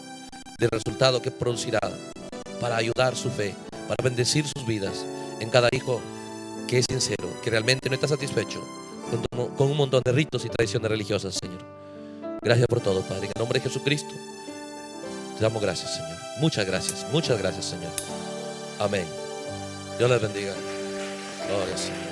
del resultado que producirá para ayudar su fe, para bendecir sus vidas en cada hijo que es sincero, que realmente no está satisfecho con un montón de ritos y tradiciones religiosas, Señor. Gracias por todo, Padre. En el nombre de Jesucristo te damos gracias, Señor. Muchas gracias, Señor. Amén. Dios les bendiga. Gloria al Señor.